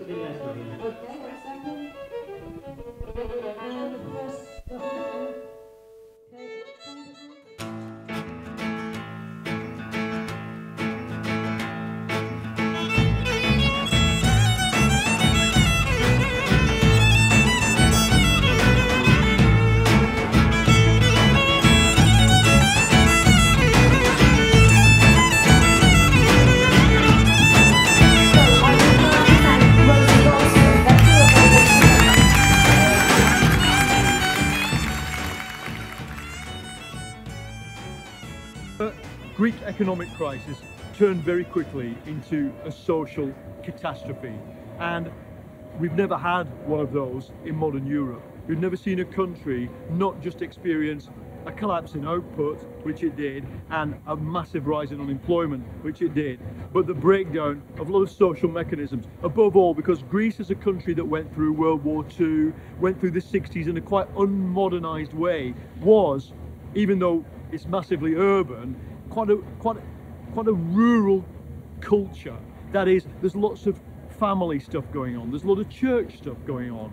bit less money. Okay, 1 second. And press the button. Okay, Greek economic crisis turned very quickly into a social catastrophe, and we've never had one of those in modern Europe. We've never seen a country not just experience a collapse in output, which it did, and a massive rise in unemployment, which it did, but the breakdown of a lot of social mechanisms, above all because Greece is a country that went through World War II, went through the 60s in a quite unmodernized way, was, even though it's massively urban, quite a rural culture. That is, there's lots of family stuff going on, there's a lot of church stuff going on,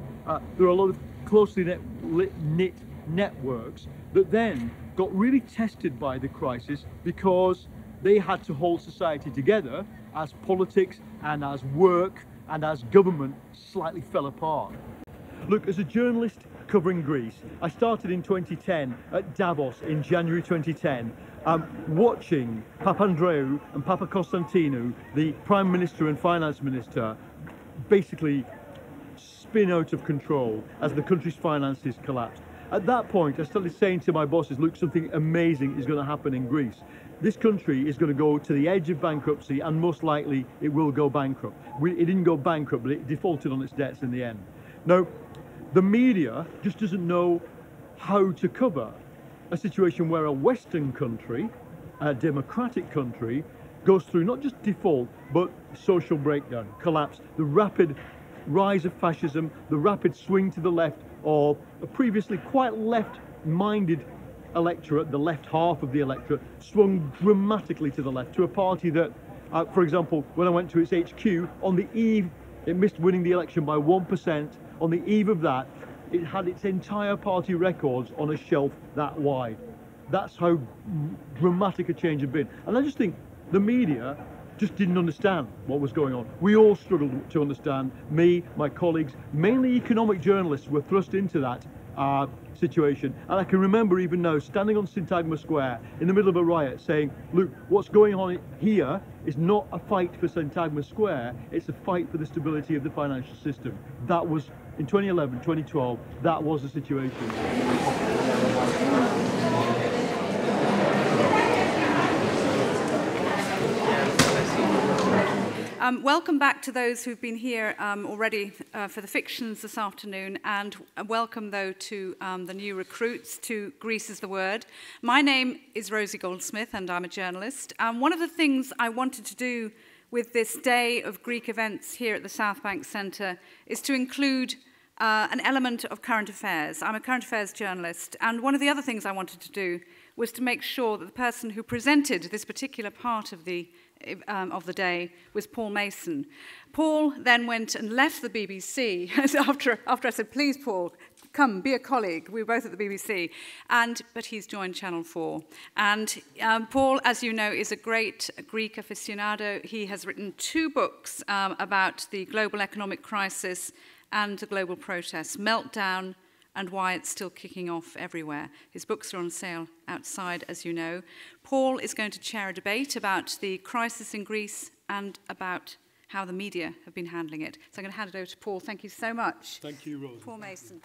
there are a lot of closely knit networks that then got really tested by the crisis because they had to hold society together as politics and as work and as government slightly fell apart. Look, as a journalist covering Greece, I started in 2010 at Davos in January 2010, watching Papandreou and Papakonstantinou, the Prime Minister and Finance Minister, basically spin out of control as the country's finances collapsed. At that point, I started saying to my bosses, look, something amazing is going to happen in Greece. This country is going to go to the edge of bankruptcy, and most likely it will go bankrupt. It didn't go bankrupt, but it defaulted on its debts in the end. Now, the media just doesn't know how to cover a situation where a Western country, a democratic country, goes through not just default, but social breakdown, collapse, the rapid rise of fascism, the rapid swing to the left of a previously quite left-minded electorate, the left half of the electorate, swung dramatically to the left, to a party that, for example, when I went to its HQ, on the eve, it missed winning the election by 1%, on the eve of that, it had its entire party records on a shelf that wide. That's how dramatic a change had been. And I just think the media just didn't understand what was going on. We all struggled to understand. Me, my colleagues, mainly economic journalists, were thrust into that situation. And I can remember even now standing on Syntagma Square in the middle of a riot saying, look, what's going on here is not a fight for Syntagma Square, it's a fight for the stability of the financial system. That was, in 2011, 2012, that was the situation. Welcome back to those who've been here already for the fictions this afternoon, and welcome, though, to the new recruits to Greece is the Word. My name is Rosie Goldsmith, and I'm a journalist. One of the things I wanted to do with this day of Greek events here at the Southbank Centre is to include an element of current affairs. I'm a current affairs journalist, and one of the other things I wanted to do was to make sure that the person who presented this particular part of the day was Paul Mason. Paul then went and left the BBC after I said, please, Paul, come, be a colleague. We were both at the BBC. But he's joined Channel 4. And Paul, as you know, is a great Greek aficionado. He has written 2 books about the global economic crisis and the global protests, Meltdown and Why It's Still Kicking Off Everywhere. His books are on sale outside, as you know. Paul is going to chair a debate about the crisis in Greece and about how the media have been handling it. So I'm going to hand it over to Paul. Thank you so much. Thank you, Rose. Paul Mason.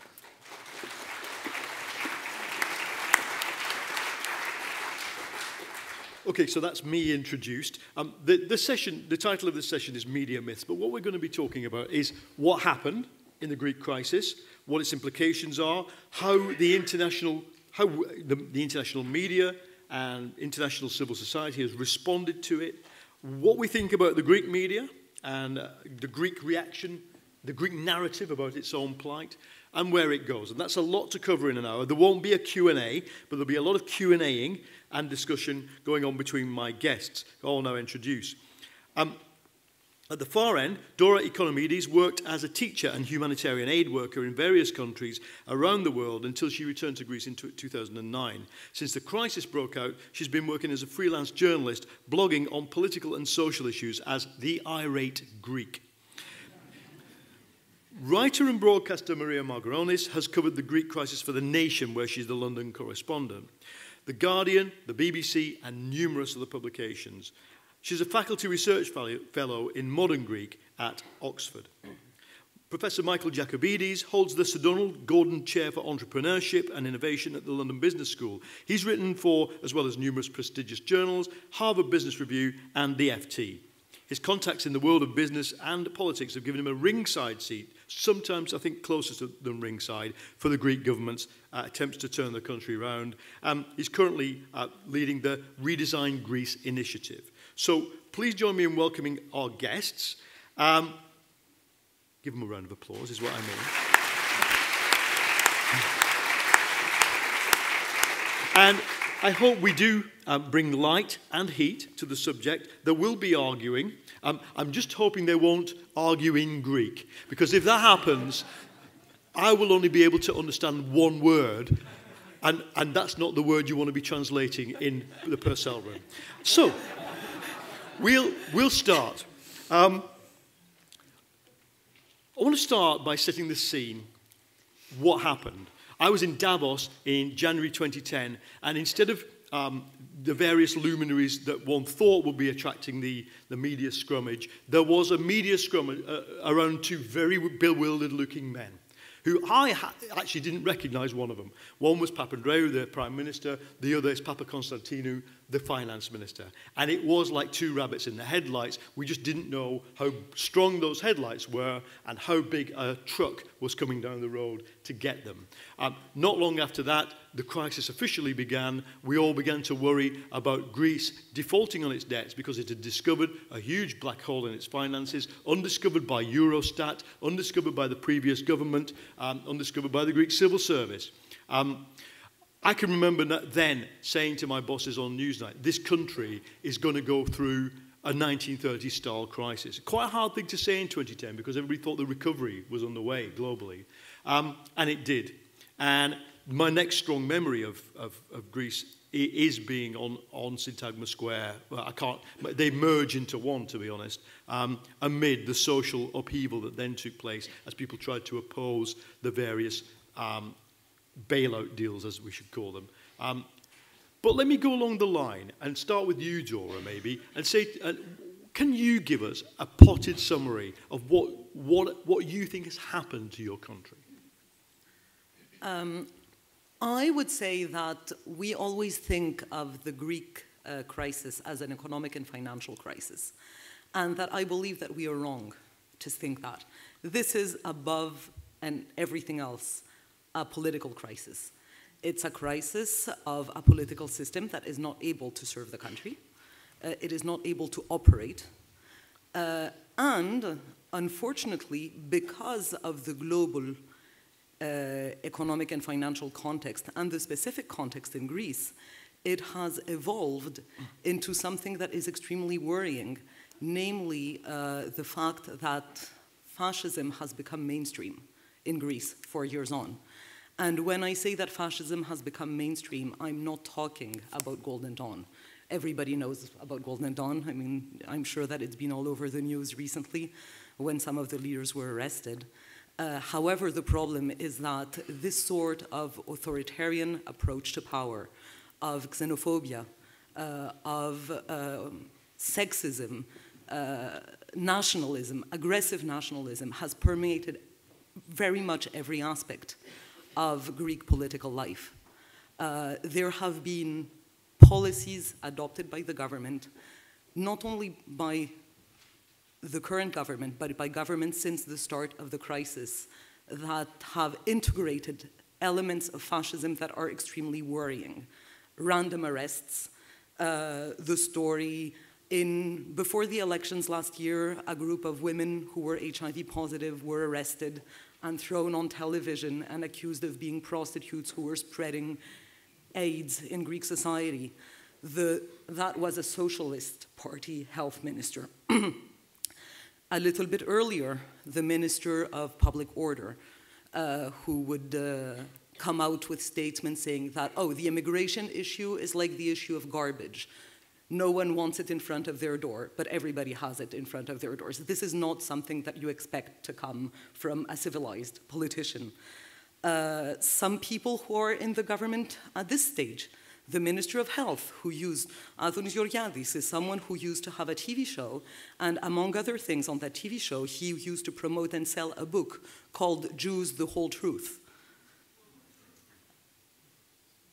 Okay, so that's me introduced. The title of this session is Media Myths, but what we're going to be talking about is what happened in the Greek crisis, what its implications are, how the international media and international civil society has responded to it, what we think about the Greek media and the Greek reaction, the Greek narrative about its own plight, and where it goes. And that's a lot to cover in an hour. There won't be a Q&A, but there'll be a lot of Q&Aing and discussion going on between my guests, who I'll now introduce. At the far end, Dora Ekonomides worked as a teacher and humanitarian aid worker in various countries around the world until she returned to Greece in 2009. Since the crisis broke out, she's been working as a freelance journalist, blogging on political and social issues as the Irate Greek. Writer and broadcaster Maria Margaronis has covered the Greek crisis for The Nation, where she's the London correspondent, The Guardian, the BBC, and numerous other publications. She's a faculty research fellow in modern Greek at Oxford. Professor Michael Jacobides holds the Sir Donald Gordon Chair for Entrepreneurship and Innovation at the London Business School. He's written for, as well as numerous prestigious journals, Harvard Business Review and the FT. His contacts in the world of business and politics have given him a ringside seat, sometimes I think closer than ringside, for the Greek government's attempts to turn the country around. He's currently leading the Redesign Greece initiative. So please join me in welcoming our guests. Give them a round of applause, is what I mean. And I hope we do bring light and heat to the subject. There will be arguing. I'm just hoping they won't argue in Greek, because if that happens, I will only be able to understand one word, and that's not the word you want to be translating in the Purcell room. So, we'll start. I want to start by setting the scene. What happened? I was in Davos in January 2010, and instead of the various luminaries that one thought would be attracting the media scrummage, there was a media scrummage around two very bewildered-looking men, who I actually didn't recognize one of them. One was Papandreou, the Prime Minister. The other is Papakonstantinou, the Finance Minister. And it was like two rabbits in the headlights. We just didn't know how strong those headlights were and how big a truck was coming down the road to get them. Not long after that, the crisis officially began. We all began to worry about Greece defaulting on its debts because it had discovered a huge black hole in its finances, undiscovered by Eurostat, undiscovered by the previous government, undiscovered by the Greek civil service. I can remember then saying to my bosses on Newsnight, this country is going to go through a 1930s-style crisis. Quite a hard thing to say in 2010 because everybody thought the recovery was underway globally. And it did. And my next strong memory of Greece is being on Syntagma Square. Well, they merge into one, to be honest, amid the social upheaval that then took place as people tried to oppose the various bailout deals, as we should call them. But let me go along the line and start with you, Dora, maybe, and say, can you give us a potted summary of what you think has happened to your country? I would say that we always think of the Greek crisis as an economic and financial crisis, and that I believe that we are wrong to think that. This is above and everything else a political crisis. It's a crisis of a political system that is not able to serve the country. It is not able to operate. And unfortunately, because of the global economic and financial context and the specific context in Greece, it has evolved into something that is extremely worrying, namely the fact that fascism has become mainstream in Greece 4 years on. And when I say that fascism has become mainstream, I'm not talking about Golden Dawn. Everybody knows about Golden Dawn. I mean, I'm sure that it's been all over the news recently when some of the leaders were arrested. However, the problem is that this sort of authoritarian approach to power, of xenophobia, of sexism, nationalism, aggressive nationalism, has permeated very much every aspect of Greek political life. There have been policies adopted by the government, not only by the current government, but by governments since the start of the crisis, that have integrated elements of fascism that are extremely worrying. Random arrests, the story before the elections last year, a group of women who were HIV positive were arrested and thrown on television and accused of being prostitutes who were spreading AIDS in Greek society. That was a socialist party health minister. A little bit earlier, the Minister of Public Order, who would come out with statements saying that, oh, the immigration issue is like the issue of garbage. No one wants it in front of their door, but everybody has it in front of their doors. This is not something that you expect to come from a civilized politician. Some people who are in the government at this stage, the Minister of Health, who used, Antonis Georgiadis is someone who used to have a TV show, and among other things on that TV show, he used to promote and sell a book called Jews, the Whole Truth.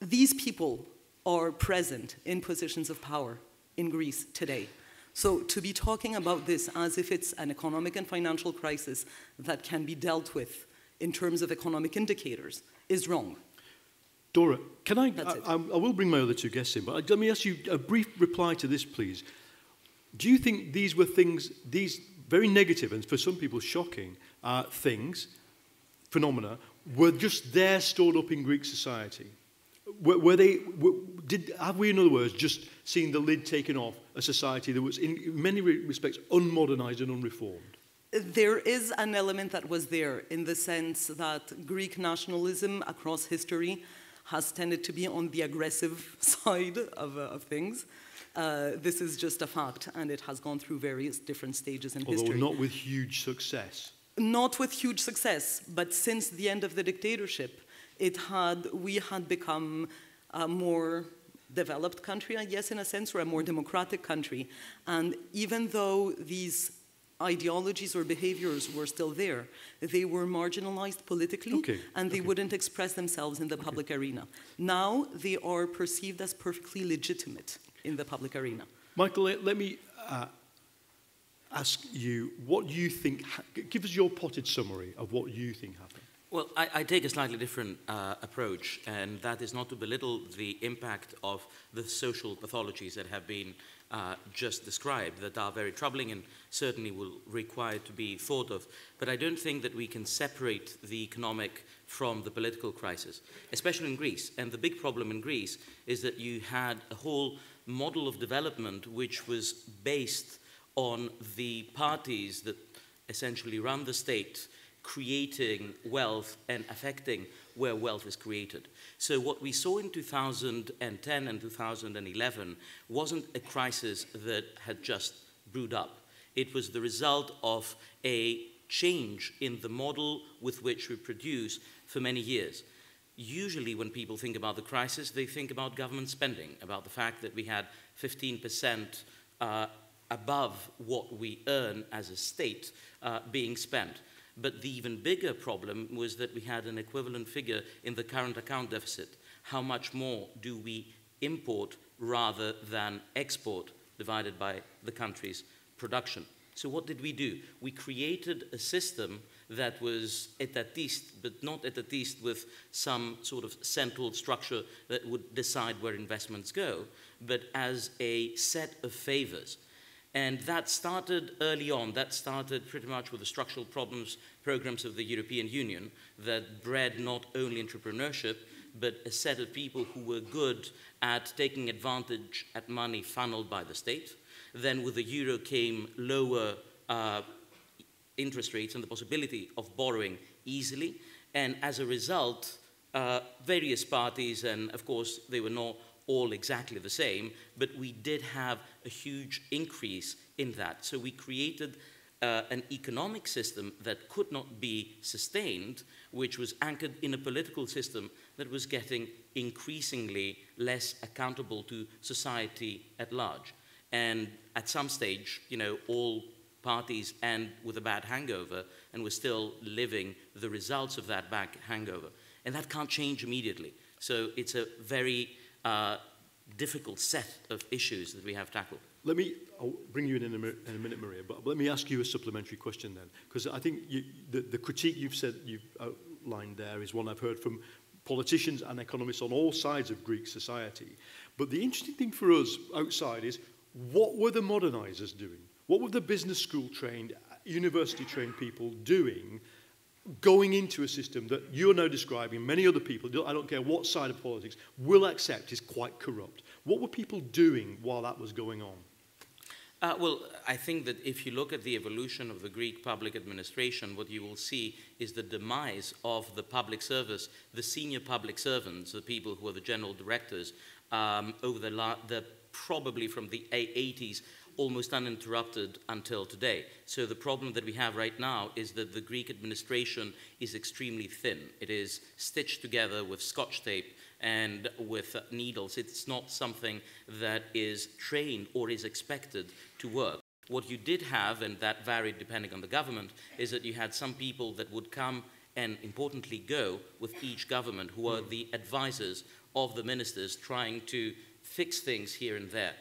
These people are present in positions of power in Greece today. So to be talking about this as if it's an economic and financial crisis that can be dealt with in terms of economic indicators is wrong. Dora, can I will bring my other two guests in, but let me ask you a brief reply to this, please. Do you think these were things, these very negative and for some people shocking things, phenomena, were just there stored up in Greek society? Have we, in other words, just seen the lid taken off a society that was in many respects unmodernized and unreformed? There is an element that was there in the sense that Greek nationalism across history has tended to be on the aggressive side of things. This is just a fact, and it has gone through various different stages in history. Although not with huge success. Not with huge success, but since the end of the dictatorship, we had become a more developed country, I guess, in a sense, or a more democratic country. And even though these ideologies or behaviors were still there, they were marginalized politically, and they wouldn't express themselves in the public arena. Now they are perceived as perfectly legitimate in the public arena. Michael, let me ask you what you think, give us your potted summary of what you think happened. Well, I take a slightly different approach, and that is not to belittle the impact of the social pathologies that have been just described, that are very troubling and certainly will require to be thought of. But I don't think that we can separate the economic from the political crisis, especially in Greece. And the big problem in Greece is that you had a whole model of development which was based on the parties that essentially run the state creating wealth and affecting where wealth is created. So what we saw in 2010 and 2011 wasn't a crisis that had just brewed up. It was the result of a change in the model with which we produce for many years. Usually when people think about the crisis, they think about government spending, about the fact that we had 15% above what we earn as a state being spent. But the even bigger problem was that we had an equivalent figure in the current account deficit. How much more do we import rather than export divided by the country's production? So what did we do? We created a system that was etatist, but not etatist with some sort of central structure that would decide where investments go, but as a set of favors. And that started early on. That started pretty much with the structural programs of the European Union that bred not only entrepreneurship, but a set of people who were good at taking advantage at money funneled by the state. Then with the euro came lower interest rates and the possibility of borrowing easily. And as a result, various parties, and of course they were not all exactly the same, but we did have a huge increase in that. So we created an economic system that could not be sustained, which was anchored in a political system that was getting increasingly less accountable to society at large. And at some stage, you know, all parties end with a bad hangover, and we're still living the results of that bad hangover. And that can't change immediately. So it's a very difficult set of issues that we have tackled. I'll bring you in a minute, Maria, but let me ask you a supplementary question then, because I think the critique you've outlined there is one I've heard from politicians and economists on all sides of Greek society. But the interesting thing for us outside is, what were the modernizers doing? What were the business school trained, university trained people doing going into a system that you're now describing, many other people, I don't care what side of politics, will accept is quite corrupt? What were people doing while that was going on? Well, I think that if you look at the evolution of the Greek public administration, what you will see is the demise of the public service, the senior public servants, the people who are the general directors, over the probably from the 80s, almost uninterrupted until today. So the problem that we have right now is that the Greek administration is extremely thin. It is stitched together with Scotch tape and with needles. It's not something that is trained or is expected to work. What you did have, and that varied depending on the government, is that you had some people that would come and importantly go with each government, who are the advisors of the ministers trying to fix things here and there.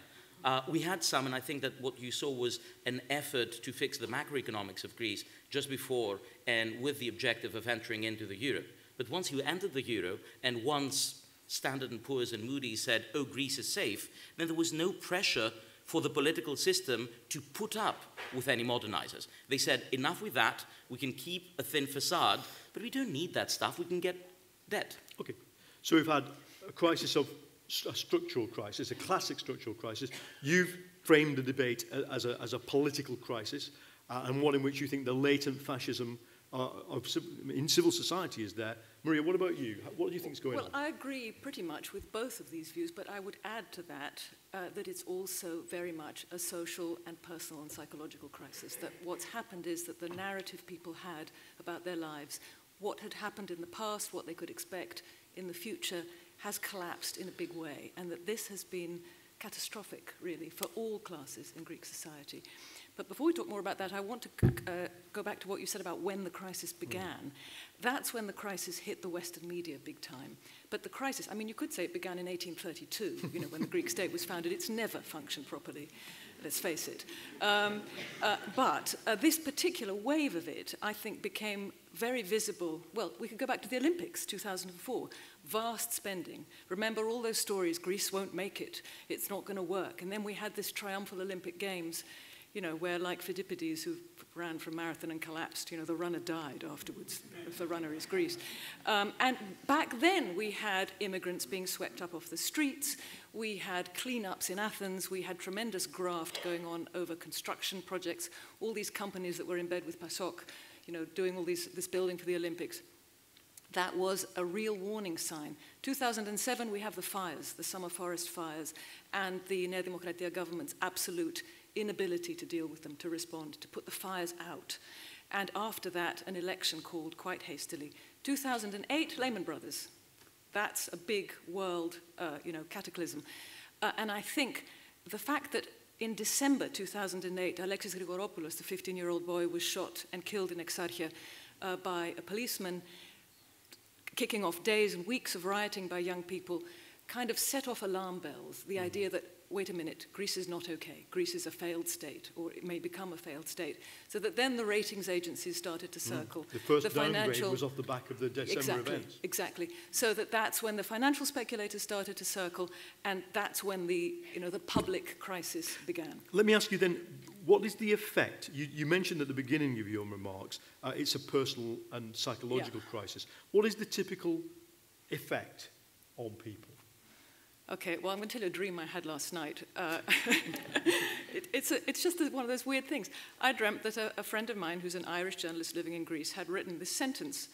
We had some, and I think that what you saw was an effort to fix the macroeconomics of Greece just before and with the objective of entering into the euro. But once you entered the euro, and once Standard & Poor's and Moody's said, oh, Greece is safe, then there was no pressure for the political system to put up with any modernizers. They said, enough with that, we can keep a thin facade, but we don't need that stuff, we can get debt. Okay, so we've had a crisis of a structural crisis, a classic structural crisis. You've framed the debate as a political crisis, and one in which you think the latent fascism in civil society is there. Maria, what about you? What do you think is going on? Well, I agree pretty much with both of these views, but I would add to that that it's also very much a social and personal and psychological crisis. That what's happened is that the narrative people had about their lives, what had happened in the past, what they could expect in the future, has collapsed in a big way, and that this has been catastrophic, really, for all classes in Greek society. But before we talk more about that, I want to go back to what you said about when the crisis began. That's when the crisis hit the Western media big time. But the crisis, I mean, you could say it began in 1832, you know, when the Greek state was founded. It's never functioned properly, let's face it. But this particular wave of it, I think, became very visible. Well, we could go back to the Olympics, 2004. Vast spending. Remember all those stories, Greece won't make it, it's not going to work. And then we had this triumphal Olympic Games, you know, where, like Phidippides, who ran for a marathon and collapsed, you know, the runner died afterwards, if the runner is Greece. And back then, we had immigrants being swept up off the streets, we had cleanups in Athens, we had tremendous graft going on over construction projects, all these companies that were in bed with PASOK, you know, doing all this building for the Olympics. That was a real warning sign. 2007, we have the fires, the summer forest fires, and the Nea Demokratia government's absolute inability to deal with them, to respond, to put the fires out. And after that, an election called quite hastily. 2008, Lehman Brothers. That's a big world, you know, cataclysm. And I think the fact that in December 2008, Alexis Grigoropoulos, the 15-year-old boy, was shot and killed in Exarchia by a policeman, kicking off days and weeks of rioting by young people, kind of set off alarm bells. The idea that, wait a minute, Greece is not okay. Greece is a failed state, or it may become a failed state. So that then the ratings agencies started to circle. The first downgrade was off the back of the December events. Exactly. So that's when the financial speculators started to circle, and that's when the, you know, the public crisis began. Let me ask you then, what is the effect? You mentioned at the beginning of your remarks, it's a personal and psychological crisis. What is the typical effect on people? Okay, well, I'm going to tell you a dream I had last night. It's just one of those weird things. I dreamt that a friend of mine, who's an Irish journalist living in Greece, had written this sentence: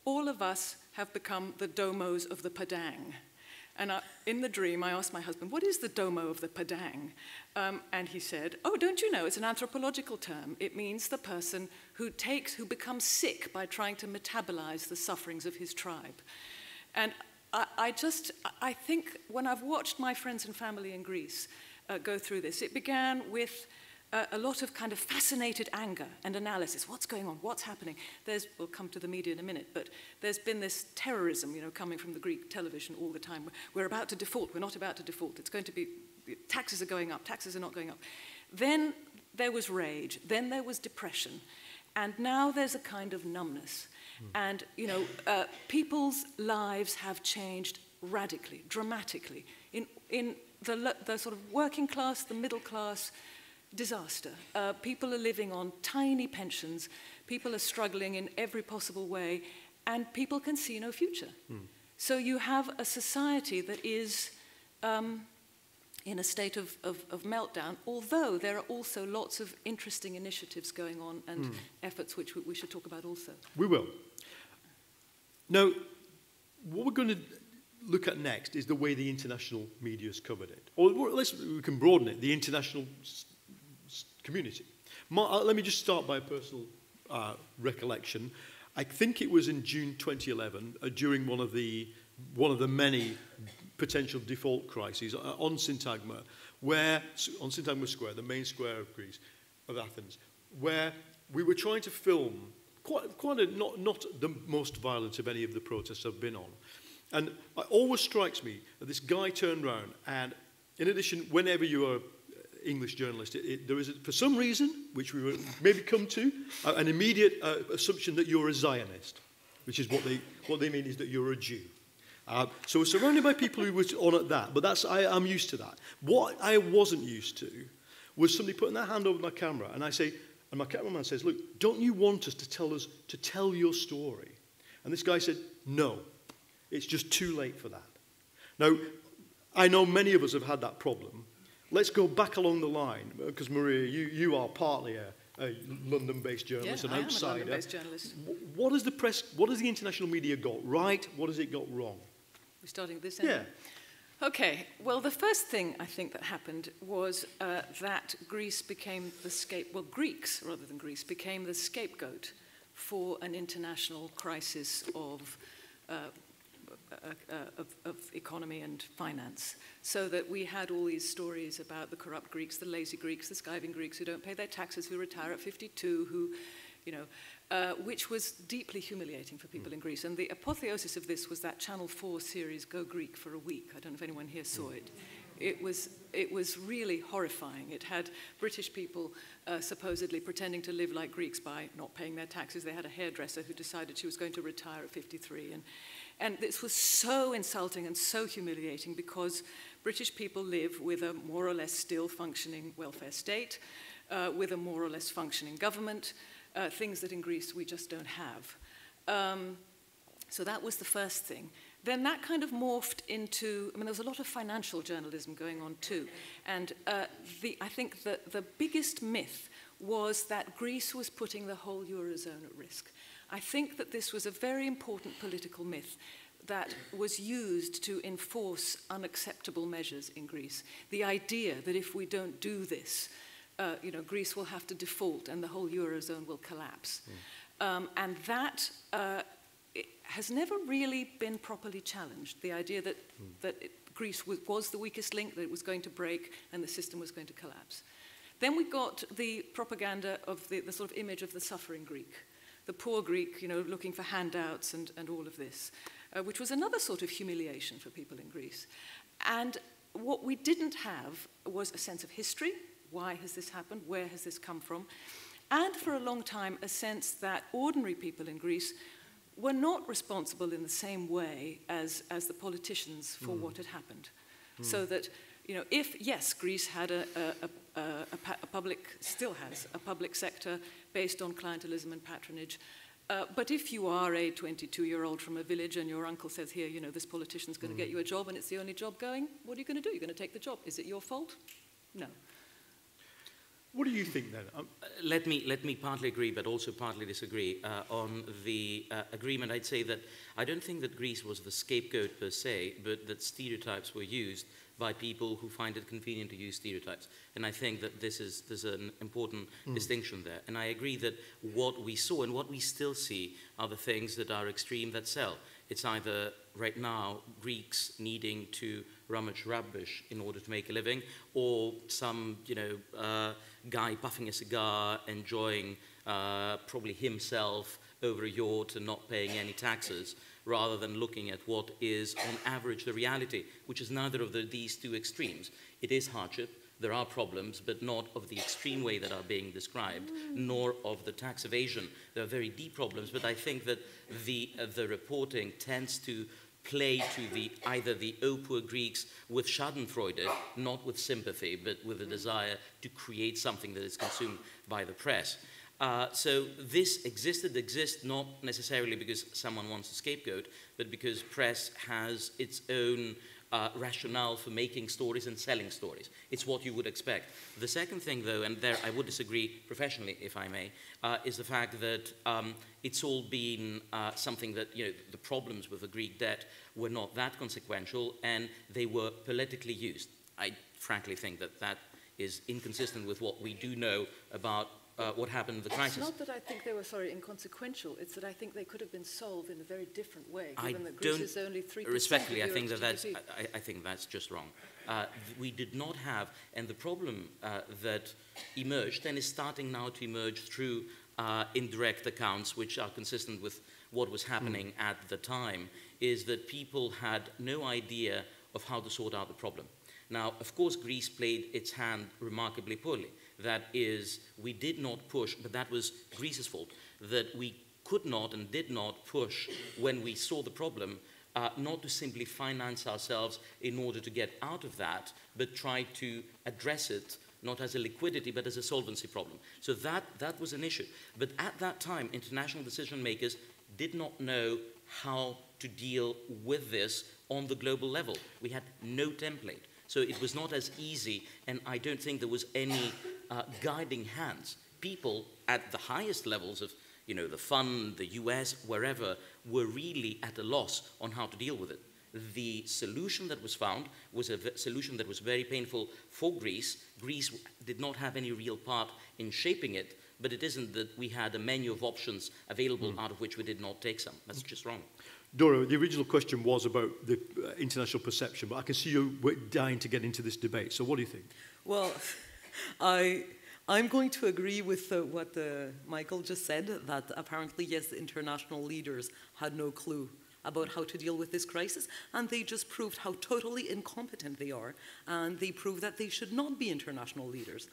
all of us have become the domos of the Padang. And in the dream, I asked my husband, what is the domo of the Padang? And he said, oh, don't you know, it's an anthropological term. It means the person who becomes sick by trying to metabolize the sufferings of his tribe. And I think when I've watched my friends and family in Greece go through this, it began with a lot of kind of fascinated anger and analysis. What's going on? What's happening? We'll come to the media in a minute, but there's been this terrorism, you know, coming from the Greek television all the time. We're about to default. We're not about to default. It's going to be, taxes are going up. Taxes are not going up. Then there was rage. Then there was depression. And now there's a kind of numbness. And, you know, people's lives have changed radically, dramatically. In the sort of working class, the middle class, disaster. People are living on tiny pensions. People are struggling in every possible way. And people can see no future. So you have a society that is in a state of meltdown, although there are also lots of interesting initiatives going on and efforts which we should talk about also. We will. Now, what we're going to look at next is the way the international media has covered it. Or we can broaden it, the international community. Let me just start by a personal recollection. I think it was in June 2011, during one of the many potential default crises on Syntagma, on Syntagma Square, the main square of Greece, of Athens, where we were trying to film not the most violent of any of the protests I've been on. And it always strikes me that this guy turned around, and in addition, whenever you are an English journalist, there is, for some reason, which we will maybe come to, an immediate assumption that you're a Zionist, which is what they mean is that you're a Jew. So we're surrounded by people who were on at that, but I'm used to that. What I wasn't used to was somebody putting their hand over my camera, and my cameraman says, "Look, don't you want us to tell your story?" And this guy said, "No, it's just too late for that." Now, I know many of us have had that problem. Let's go back along the line, because Maria, you are partly a London-based journalist, an outsider. I am a London-based journalist. What has the international media got right? What has it got wrong? We're starting at this end? Yeah. Okay, well, the first thing I think that happened was that Greece became Greeks, rather than Greece, became the scapegoat for an international crisis of economy and finance, so that we had all these stories about the corrupt Greeks, the lazy Greeks, the skiving Greeks who don't pay their taxes, who retire at 52, who, which was deeply humiliating for people in Greece. And the apotheosis of this was that Channel 4 series, Go Greek for a Week. I don't know if anyone here saw it. It was really horrifying. It had British people supposedly pretending to live like Greeks by not paying their taxes. They had a hairdresser who decided she was going to retire at 53. And this was so insulting and so humiliating because British people live with a more or less still functioning welfare state, with a more or less functioning government, things that in Greece we just don't have. So that was the first thing. Then that kind of morphed into, there was a lot of financial journalism going on too. And I think that the biggest myth was that Greece was putting the whole Eurozone at risk. I think that this was a very important political myth that was used to enforce unacceptable measures in Greece. The idea that if we don't do this, Greece will have to default and the whole Eurozone will collapse. And that has never really been properly challenged. The idea that Greece was the weakest link, that it was going to break and the system was going to collapse. Then we got the propaganda of the sort of image of the suffering Greek, the poor Greek, looking for handouts and all of this, which was another sort of humiliation for people in Greece. And what we didn't have was a sense of history. Why has this happened? Where has this come from? And for a long time, a sense that ordinary people in Greece were not responsible in the same way as the politicians for what had happened. So that, yes, Greece had still has a public sector based on clientelism and patronage, but if you are a 22-year-old from a village and your uncle says, here, this politician's going to get you a job and it's the only job going, what are you going to do? You're going to take the job. Is it your fault? No. What do you think then? Let me partly agree, but also partly disagree. On the agreement, I'd say that I don't think that Greece was the scapegoat per se, but that stereotypes were used by people who find it convenient to use stereotypes. And I think that there's an important distinction there. And I agree that what we saw and what we still see are the things that are extreme that sell. It's either right now Greeks needing to rummage rubbish in order to make a living, or some guy puffing a cigar, enjoying probably himself over a yacht and not paying any taxes, rather than looking at what is on average the reality, which is neither of these two extremes. It is hardship, there are problems, but not of the extreme way that are being described, nor of the tax evasion. There are very deep problems, but I think that the reporting tends to play to either the oh poor Greeks with schadenfreude, not with sympathy, but with a desire to create something that is consumed by the press. So this exists not necessarily because someone wants a scapegoat, but because press has its own rationale for making stories and selling stories. It's what you would expect. The second thing, though, and there I would disagree professionally, if I may, is the fact that it's all been something that, the problems with the Greek debt were not that consequential, and they were politically used. I frankly think that that is inconsistent with what we do know about what happened in the crisis. It's not that I think they were, inconsequential. It's that I think they could have been solved in a very different way, given that Greece is only 3% respectfully, of I think GDP. I think that's just wrong. We did not have, and the problem that emerged and is starting now to emerge through indirect accounts, which are consistent with what was happening at the time, is that people had no idea of how to sort out the problem. Now, of course, Greece played its hand remarkably poorly. That is, we did not push, but that was Greece's fault, that we could not and did not push when we saw the problem, not to simply finance ourselves in order to get out of that, but try to address it not as a liquidity, but as a solvency problem. So that was an issue. But at that time, international decision makers did not know how to deal with this on the global level. We had no template. So it was not as easy, and I don't think there was any guiding hands. People at the highest levels of, the fund, the US, wherever, were really at a loss on how to deal with it. The solution that was found was a solution that was very painful for Greece. Greece did not have any real part in shaping it, but it isn't that we had a menu of options available out of which we did not take some. That's just wrong. Dora, the original question was about the international perception, but I can see you dying to get into this debate. So what do you think? Well, I'm going to agree with what Michael just said, that apparently, yes, international leaders had no clue about how to deal with this crisis, and they just proved how totally incompetent they are, and they proved that they should not be international leaders.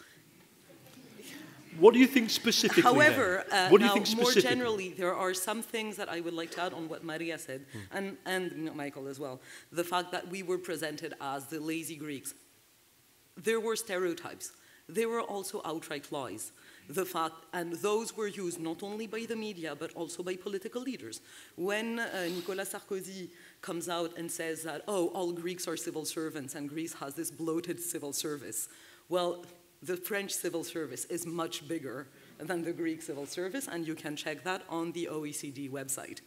What do you think specifically? However, what do you now, think more generally, there are some things that I would like to add on what Maria said, and Michael as well. The fact that we were presented as the lazy Greeks. There were stereotypes. There were also outright lies. The fact, and those were used not only by the media, but also by political leaders. When Nicolas Sarkozy comes out and says that, oh, all Greeks are civil servants, and Greece has this bloated civil service, well, the French civil service is much bigger than the Greek civil service, and you can check that on the OECD website.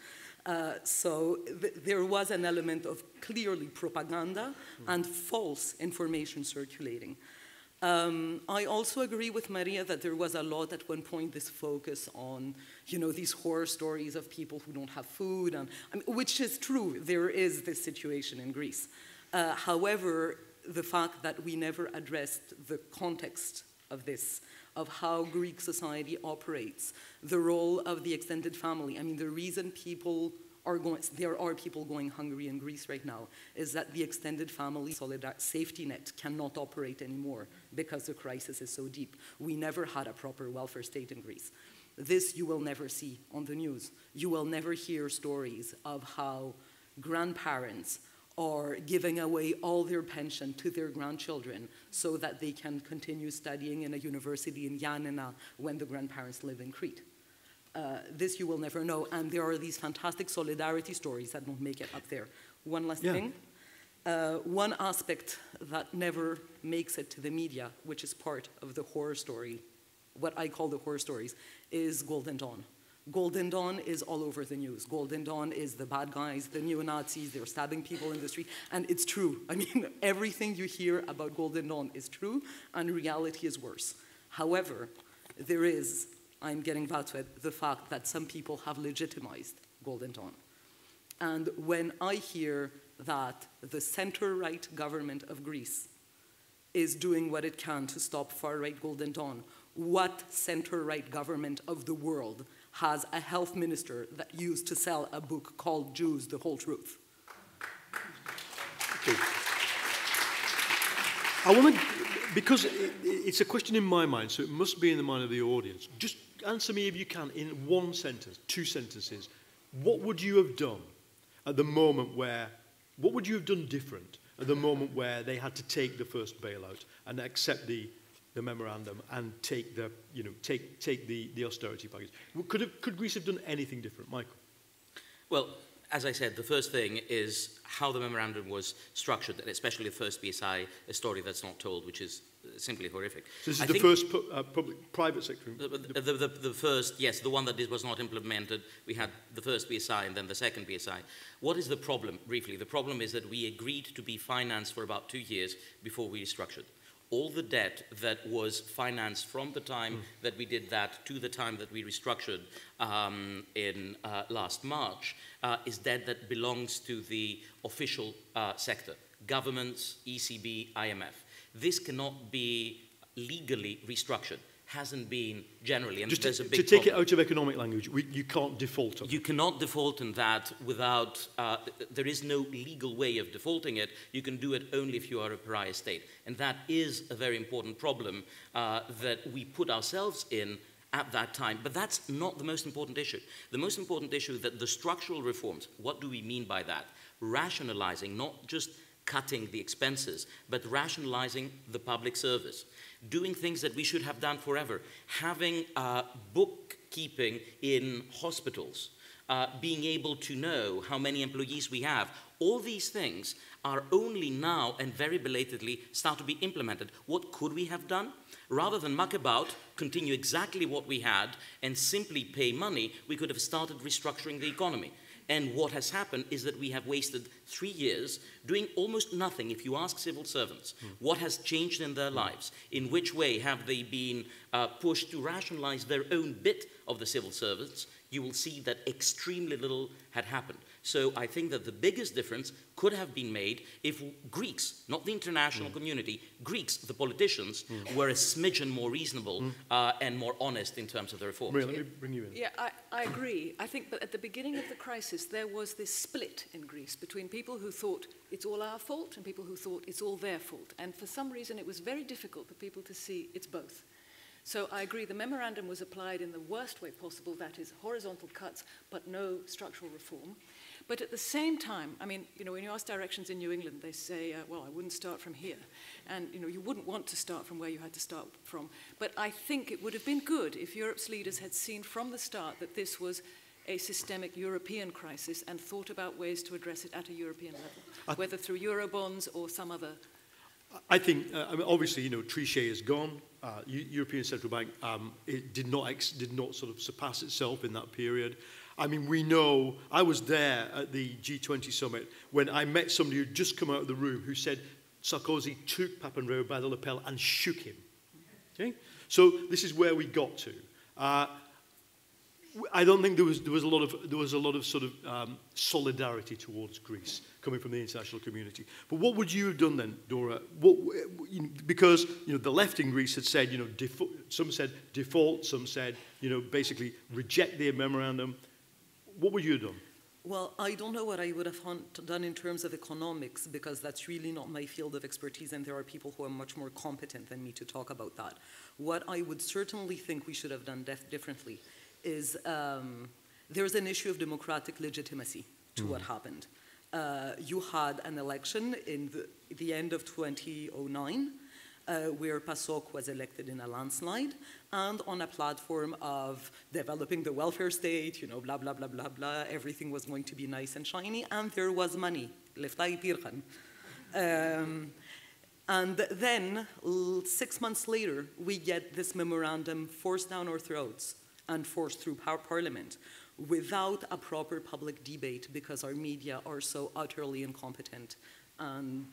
So there was an element of clearly propaganda and false information circulating. I also agree with Maria that there was a lot at one point, this focus on, these horror stories of people who don't have food, and, which is true. There is this situation in Greece. However, the fact that we never addressed the context of this, of how Greek society operates, the role of the extended family. The reason there are people going hungry in Greece right now is that the extended family safety net cannot operate anymore because the crisis is so deep. We never had a proper welfare state in Greece. This you will never see on the news. You will never hear stories of how grandparents are giving away all their pension to their grandchildren so that they can continue studying in a university in Yanina when the grandparents live in Crete. This you will never know, and there are these fantastic solidarity stories that don't make it up there. One last thing. One aspect that never makes it to the media, which is part of the horror story, what I call the horror stories, is Golden Dawn. Golden Dawn is all over the news. Golden Dawn is the bad guys, the neo-Nazis, they're stabbing people in the street, and it's true. Everything you hear about Golden Dawn is true, and reality is worse. However, there is, I'm getting back to it, the fact that some people have legitimized Golden Dawn. And when I hear that the center-right government of Greece is doing what it can to stop far-right Golden Dawn, what center-right government of the world has a health minister that used to sell a book called Jews, the Whole Truth? Okay. I want to, because it's a question in my mind, so it must be in the mind of the audience. Just answer me if you can in one sentence, 2 sentences. What would you have done at the moment where, what would you have done different at the moment where they had to take the first bailout and accept the memorandum and take the, take the austerity package? Could Greece have done anything different, Michael? Well, as I said, the first thing is how the memorandum was structured, and especially the first PSI, a story that's not told, which is simply horrific. So this is the first private sector? The first, yes, the one that was not implemented. We had the first PSI and then the second PSI. What is the problem, briefly? The problem is that we agreed to be financed for about 2 years before we restructured. All the debt that was financed from the time that we did that to the time that we restructured in last March is debt that belongs to the official sector, governments, ECB, IMF. This cannot be legally restructured. Hasn't been generally, and there's a big problem. To take it out of economic language, you can't default on it. You cannot default on that without, there is no legal way of defaulting it. You can do it only if you are a pariah state. And that is a very important problem that we put ourselves in at that time. But that's not the most important issue. The most important issue is that the structural reforms, what do we mean by that? Rationalizing, not just cutting the expenses, but rationalizing the public service. Doing things that we should have done forever. Having bookkeeping in hospitals. Being able to know how many employees we have. All these things are only now and very belatedly start to be implemented. What could we have done? Rather than muck about, continue exactly what we had, and simply pay money, we could have started restructuring the economy. And what has happened is that we have wasted 3 years doing almost nothing. If you ask civil servants, what has changed in their lives? In which way have they been pushed to rationalize their own bit of the civil servants? You will see that extremely little had happened. So I think that the biggest difference could have been made if Greeks, not the international community, Greeks, the politicians, were a smidgen more reasonable and more honest in terms of the reforms. Maria, let me bring you in. Yeah, I agree. I think that at the beginning of the crisis, there was this split in Greece between people who thought it's all our fault and people who thought it's all their fault. And for some reason, it was very difficult for people to see it's both. So I agree, the memorandum was applied in the worst way possible, that is horizontal cuts, but no structural reform. But at the same time, I mean, when you ask directions in New England, they say, well, I wouldn't start from here. And, you wouldn't want to start from where you had to start from. But I think it would have been good if Europe's leaders had seen from the start that this was a systemic European crisis and thought about ways to address it at a European level, whether through Eurobonds or some other. I think, obviously, Trichet is gone. European Central Bank it did not sort of surpass itself in that period. I mean, we know, I was there at the G20 summit when I met somebody who'd just come out of the room who said Sarkozy took Papandreou by the lapel and shook him. Okay? So this is where we got to. I don't think there was a lot of sort of solidarity towards Greece coming from the international community. But what would you have done then, Dora? Because the left in Greece had said some said default, some said basically reject the memorandum. What would you have done? Well, I don't know what I would have done in terms of economics, because that's really not my field of expertise, and there are people who are much more competent than me to talk about that. What I would certainly think we should have done differently is there's an issue of democratic legitimacy to what happened. You had an election in the end of 2009 where PASOK was elected in a landslide and on a platform of developing the welfare state, blah, blah, blah, blah, blah. Everything was going to be nice and shiny, and there was money. And then 6 months later, we get this memorandum forced down our throats and forced through parliament without a proper public debate, because our media are so utterly incompetent and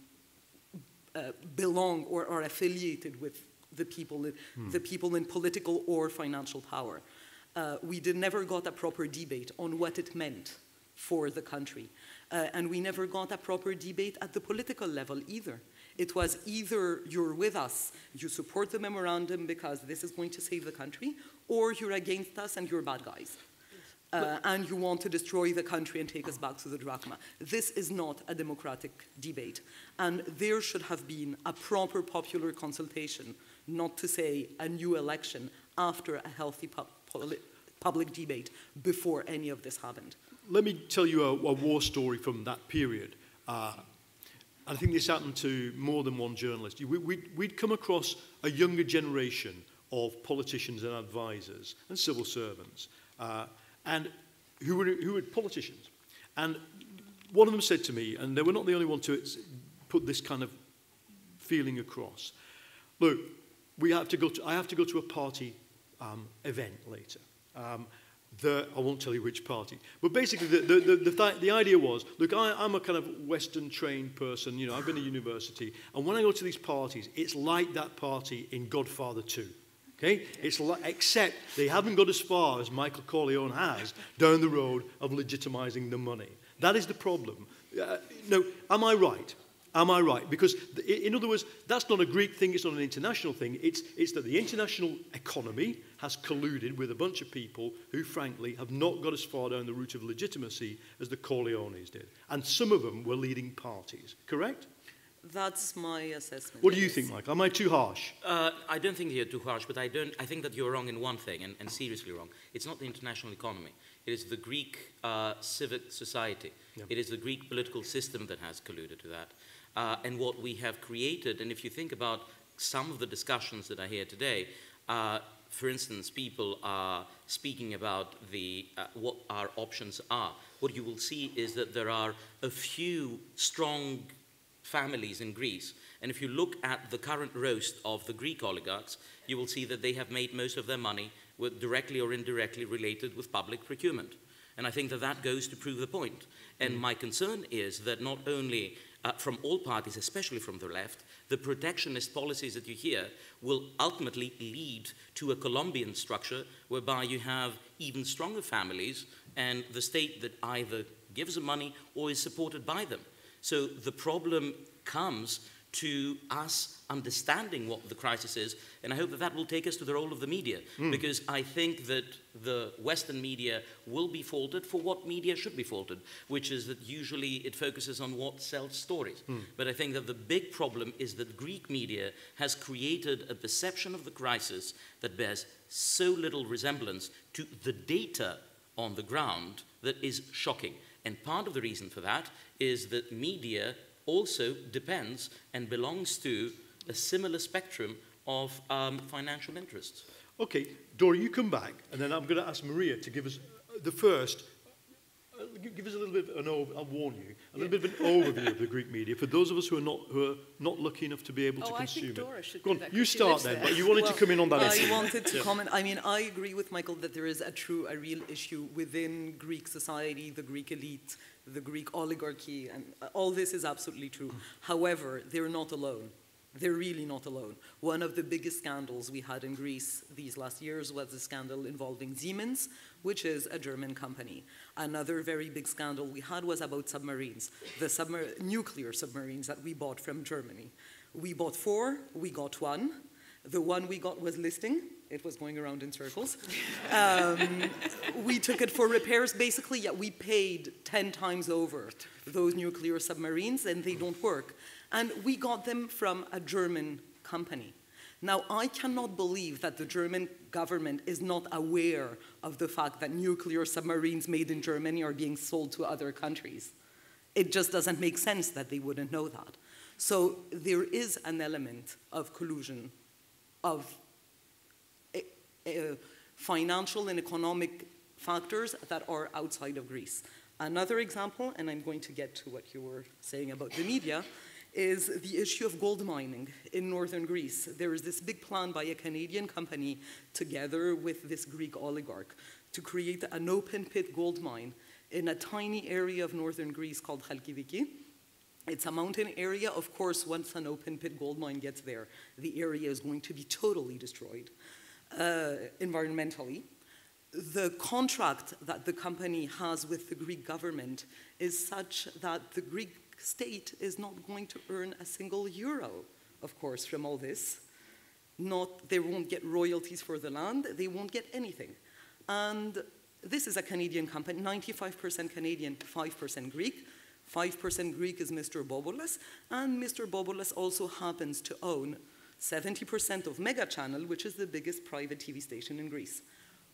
belong or are affiliated with the people in political or financial power. We never got a proper debate on what it meant for the country. And we never got a proper debate at the political level either. It was either you're with us, you support the memorandum because this is going to save the country, or you're against us and you're bad guys. And you want to destroy the country and take us back to the drachma. This is not a democratic debate. And there should have been a proper popular consultation, not to say a new election, after a healthy public debate before any of this happened. Let me tell you a war story from that period. I think this happened to more than one journalist. We'd come across a younger generation of politicians and advisors and civil servants, and who were politicians. And one of them said to me, and they were not the only one to put this kind of feeling across, look, I have to go to a party event later. I won't tell you which party. But basically, the idea was, look, I'm a kind of Western-trained person. You know, I've been to university. And when I go to these parties, it's like that party in Godfather 2. Okay? It's like, except they haven't got as far as Michael Corleone has down the road of legitimizing the money. That is the problem. No, am I right? Am I right? Because, in other words, that's not a Greek thing, it's not an international thing. It's that the international economy has colluded with a bunch of people who, frankly, have not got as far down the route of legitimacy as the Corleones did. And some of them were leading parties, correct? That's my assessment. What do you think, Mike? Am I too harsh? I don't think you're too harsh, but I think that you're wrong in one thing, and seriously wrong. It's not the international economy. It is the Greek civic society. Yeah. It is the Greek political system that has colluded to that. And what we have created, and if you think about some of the discussions that are here today, for instance, people are speaking about what our options are. What you will see is that there are a few strong families in Greece. And if you look at the current roast of the Greek oligarchs, you will see that they have made most of their money directly or indirectly related with public procurement. And I think that that goes to prove the point. And my concern is that not only from all parties, especially from the left, the protectionist policies that you hear will ultimately lead to a Colombian structure whereby you have even stronger families and the state that either gives them money or is supported by them. So the problem comes to us understanding what the crisis is, and I hope that that will take us to the role of the media, because I think that the Western media will be faulted for what media should be faulted, which is that usually it focuses on what sells stories. But I think that the big problem is that Greek media has created a perception of the crisis that bears so little resemblance to the data on the ground that is shocking. And part of the reason for that is that media also depends and belongs to a similar spectrum of financial interests. Okay, Dora, you come back, and then I'm going to ask Maria to give us the first, give us a little bit of an I'll warn you, a little bit of an overview of the Greek media for those of us who are not lucky enough to be able to consume it. Dora should Go do on, that, you start then, but you wanted to come in on that issue. I wanted to comment. I mean, I agree with Michael that there is a real issue within Greek society, the Greek elite, the Greek oligarchy, and all this is absolutely true. However, they're not alone. They're really not alone. One of the biggest scandals we had in Greece these last years was the scandal involving Siemens, which is a German company. Another very big scandal we had was about submarines, the nuclear submarines that we bought from Germany. We bought 4, we got 1. The one we got was listing. It was going around in circles. We took it for repairs. Basically, yeah, we paid 10 times over those nuclear submarines, and they don't work. And we got them from a German company. Now, I cannot believe that the German government is not aware of the fact that nuclear submarines made in Germany are being sold to other countries. It just doesn't make sense that they wouldn't know that. So there is an element of collusion, of financial and economic factors that are outside of Greece. Another example, and I'm going to get to what you were saying about the media, is the issue of gold mining in northern Greece. There is this big plan by a Canadian company together with this Greek oligarch to create an open pit gold mine in a tiny area of northern Greece called Chalkidiki. It's a mountain area. Of course, once an open pit gold mine gets there, the area is going to be totally destroyed environmentally. The contract that the company has with the Greek government is such that the Greek state is not going to earn a single euro, of course, from all this. They won't get royalties for the land. They won't get anything. And this is a Canadian company, 95% Canadian, 5% Greek. 5% Greek is Mr. Bobolas, and Mr. Bobolas also happens to own 70% of Mega Channel, which is the biggest private TV station in Greece.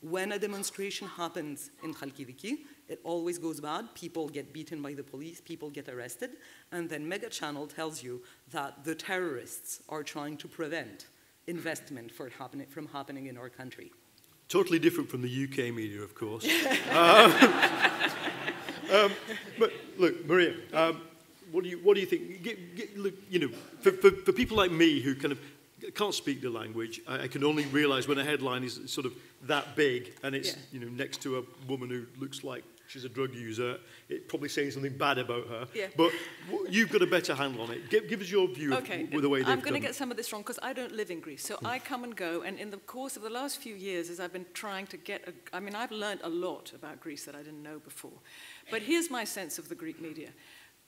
When a demonstration happens in Chalkidiki, it always goes bad. People get beaten by the police, people get arrested, and then Mega Channel tells you that the terrorists are trying to prevent investment from happening in our country. Totally different from the UK media, of course. Maria, what do you think? Look, you know, for people like me who kind of can't speak the language, I can only realise when a headline is sort of that big and it's you know next to a woman who looks like she's a drug user, it's probably saying something bad about her. Yeah. But you've got a better handle on it. Give us your view of the way they've I'm going to get some of this wrong because I don't live in Greece. So I come and go, and in the course of the last few years, as I've been trying to get, I've learned a lot about Greece that I didn't know before. But here's my sense of the Greek media.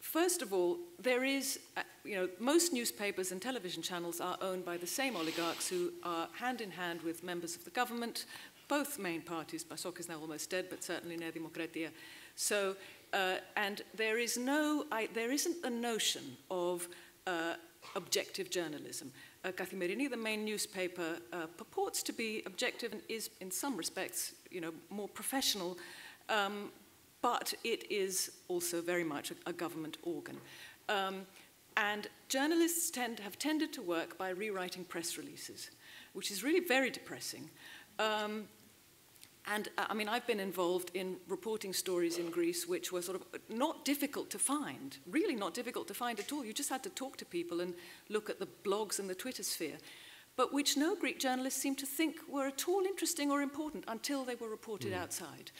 First of all, there is, you know, most newspapers and television channels are owned by the same oligarchs who are hand in hand with members of the government, both main parties. PASOK is now almost dead, but certainly Nea Demokratia. So, and there isn't a notion of objective journalism. Kathimerini, the main newspaper, purports to be objective and is, in some respects, you know, more professional. But it is also very much a government organ. And journalists have tended to work by rewriting press releases, which is really very depressing. I've been involved in reporting stories in Greece which were sort of not difficult to find, really not difficult to find at all. You just had to talk to people and look at the blogs and the Twitter sphere, but which no Greek journalists seemed to think were at all interesting or important until they were reported outside.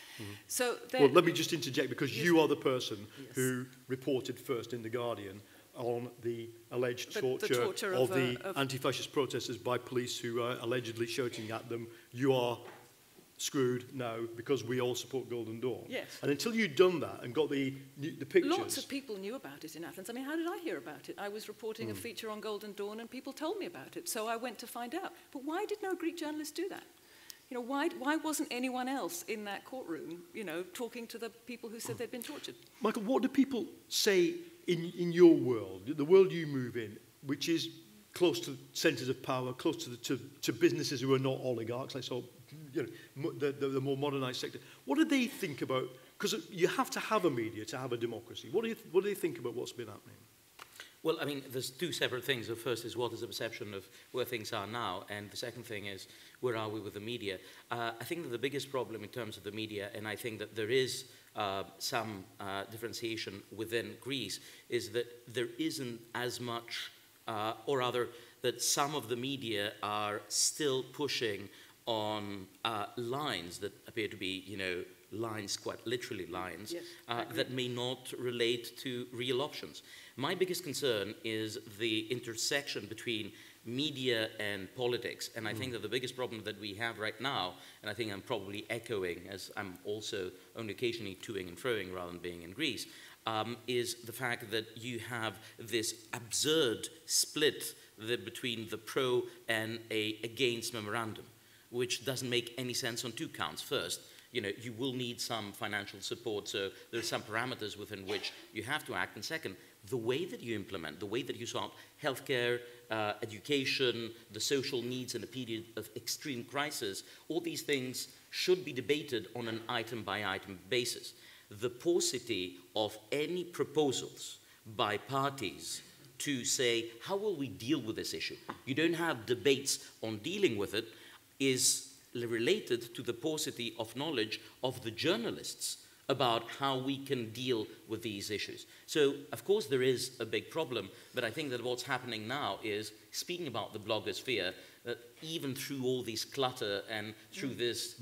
So well, let me just interject, because you are the person who reported first in The Guardian on the alleged torture of the anti-fascist protesters by police who are allegedly shouting at them, "You are screwed now because we all support Golden Dawn." Yes. And until you'd done that and got the pictures... Lots of people knew about it in Athens. I mean, how did I hear about it? I was reporting a feature on Golden Dawn and people told me about it, so I went to find out. But why did no Greek journalists do that? You know, why wasn't anyone else in that courtroom, you know, talking to the people who said they'd been tortured? Michael, what do people say in your world, the world you move in, which is close to centres of power, close to businesses who are not oligarchs, like so, you know, the more modernised sector? What do they think about? Because you have to have a media to have a democracy. What do they think about what's been happening? Well, I mean, there's two separate things. The first is what is the perception of where things are now, and the second thing is where are we with the media. I think that the biggest problem in terms of the media, and I think that there is some differentiation within Greece, is that there isn't as much, or rather, that some of the media are still pushing on lines that appear to be, you know, lines, quite literally lines, that may not relate to real options. My biggest concern is the intersection between media and politics, and I think that the biggest problem that we have right now, and I think I'm probably echoing, as I'm also only occasionally toing and froing rather than being in Greece, is the fact that you have this absurd split between the pro and against memorandum, which doesn't make any sense on two counts. First, you know, you will need some financial support, so there are some parameters within which you have to act. And second, the way that you implement, the way that you sort healthcare, education, the social needs in a period of extreme crisis, all these things should be debated on an item-by-item basis. The paucity of any proposals by parties to say, how will we deal with this issue? You don't have debates on dealing with it, is related to the paucity of knowledge of the journalists about how we can deal with these issues. So, of course, there is a big problem, but I think that what's happening now is, speaking about the blogosphere, that even through all this clutter and through this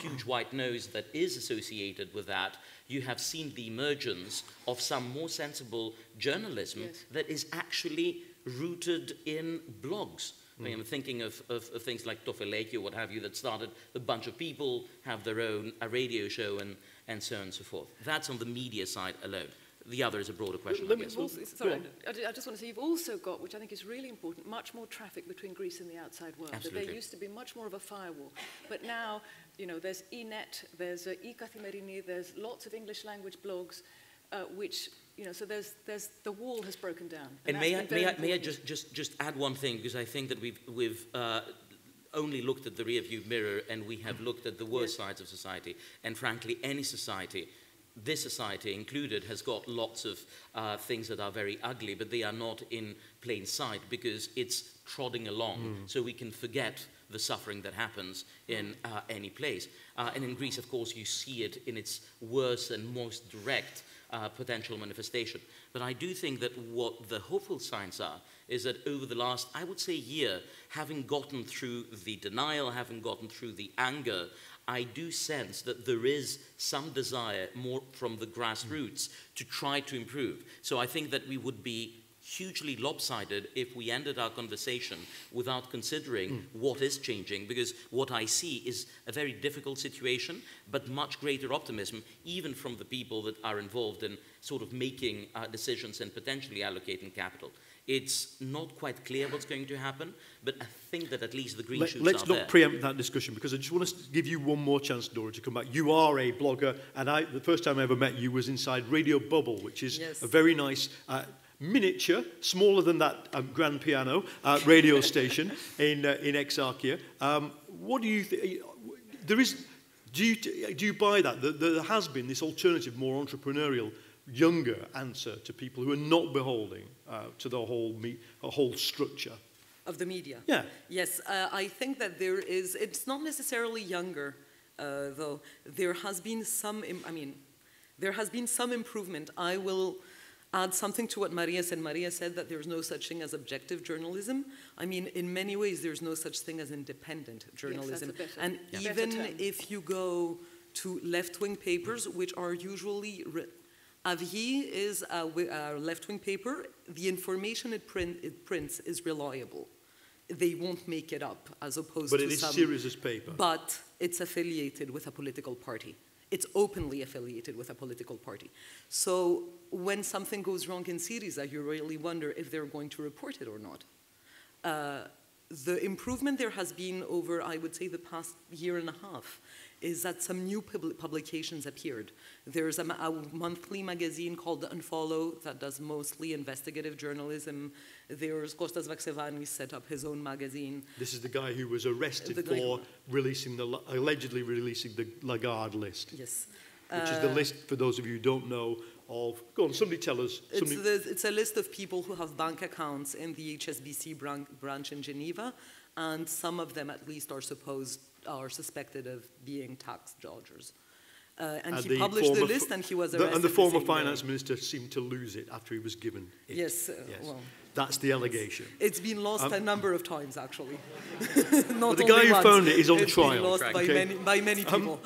huge white nose that is associated with that, you have seen the emergence of some more sensible journalism that is actually rooted in blogs. I mean, I'm thinking of things like Tofeleki or what have you, that started a bunch of people, have their own radio show and so on and so forth. That's on the media side alone. The other is a broader question, I guess. Sorry, I just want to say you've also got, which I think is really important, much more traffic between Greece and the outside world. Absolutely. There used to be much more of a firewall. But now, you know, there's eNet, there's Ekonomides, there's lots of English language blogs, which, you know, so there's the wall has broken down. And may I just add one thing, because I think that we've only looked at the rearview mirror and we have looked at the worst sides of society. And frankly, any society, this society included, has got lots of things that are very ugly, but they are not in plain sight because it's trotting along. So we can forget the suffering that happens in any place. And in Greece, of course, you see it in its worst and most direct potential manifestation. But I do think that what the hopeful signs are is that over the last, I would say, year, having gotten through the denial, having gotten through the anger, I do sense that there is some desire more from the grassroots to try to improve. So I think that we would be hugely lopsided if we ended our conversation without considering what is changing, because what I see is a very difficult situation, but much greater optimism, even from the people that are involved in sort of making decisions and potentially allocating capital. It's not quite clear what's going to happen, but I think that at least the green shoots are there. Let's not preempt that discussion, because I just want to give you one more chance, Dora, to come back. You are a blogger, and the first time I ever met you was inside Radio Bubble, which is a very nice miniature, smaller than that grand piano radio station in Exarchia. What do you think? Do you buy that? There has been this alternative, more entrepreneurial, younger answer to people who are not beholding to the whole structure of the media. Yeah. Yes, I think that there is. It's not necessarily younger, though. There has been some. There has been some improvement. I will add something to what Maria said. Maria said that there's no such thing as objective journalism. I mean, in many ways, there's no such thing as independent journalism. Yes, and even if you go to left-wing papers, which are usually Avis is a left-wing paper. The information it prints is reliable. They won't make it up, as opposed to some... But it is serious as paper. But it's affiliated with a political party. It's openly affiliated with a political party. So when something goes wrong in Syriza, you really wonder if they're going to report it or not. The improvement there has been over, I would say, the past year and a half, is that some new publications appeared. There's a monthly magazine called The Unfollow that does mostly investigative journalism. There's Kostas Vaxevanis set up his own magazine. This is the guy who was arrested for allegedly releasing the Lagarde list. Yes. Which is the list, for those of you who don't know, of... Go on, somebody tell us. It's a list of people who have bank accounts in the HSBC branch in Geneva, and some of them at least are suspected of being tax dodgers. And he published the list, and he was arrested. And the former finance minister seemed to lose it after he was given it. Yes. Well, that's the allegation. It's been lost a number of times, actually. But the guy who found it is on trial. It's been lost by many people.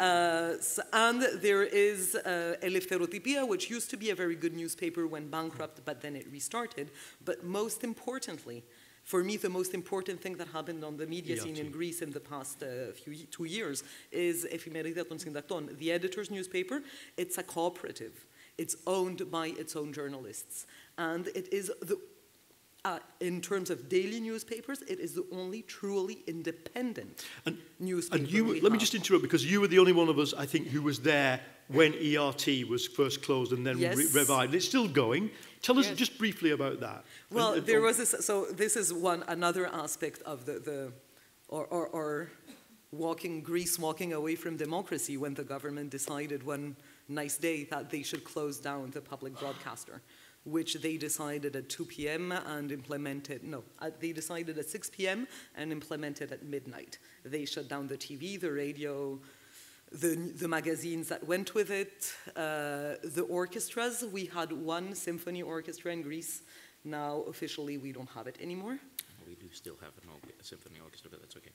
And there is Eleftherotypia, which used to be a very good newspaper, went bankrupt, but then it restarted. But most importantly, for me, the most important thing that happened on the media scene in Greece in the past 2 years is Efemerida των Συντακτών, the editor's newspaper. It's a cooperative. It's owned by its own journalists. And it is, in terms of daily newspapers, it is the only truly independent newspaper. And let me just interrupt, because you were the only one of us, I think, who was there when ERT was first closed and then revived. It's still going. Tell us just briefly about that. Well, there was this. So this is another aspect of Greece walking away from democracy, when the government decided one nice day that they should close down the public broadcaster, which they decided at 2 p.m. and implemented. No, they decided at 6 p.m. and implemented at midnight. They shut down the TV, the radio, the magazines that went with it, the orchestras. We had one symphony orchestra in Greece. Now, officially, we don't have it anymore. We do still have a symphony orchestra, but that's okay.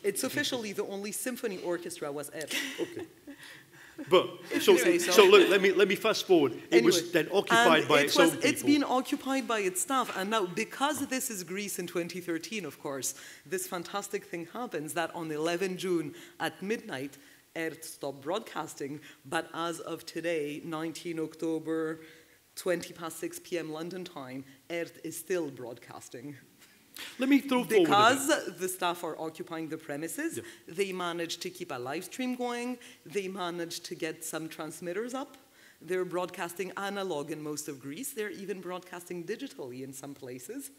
It's officially the only symphony orchestra was ERT. Okay. But, so look, let me fast forward. It was then occupied by its own people. It's been occupied by its staff. And now, because this is Greece in 2013, of course, this fantastic thing happens that on 11 June at midnight, ERT stopped broadcasting. But as of today, 19 October, 20 past 6 p.m. London time, ERT is still broadcasting. Let me throw forward. Because the staff are occupying the premises, they managed to keep a live stream going, they managed to get some transmitters up, they're broadcasting analog in most of Greece, they're even broadcasting digitally in some places,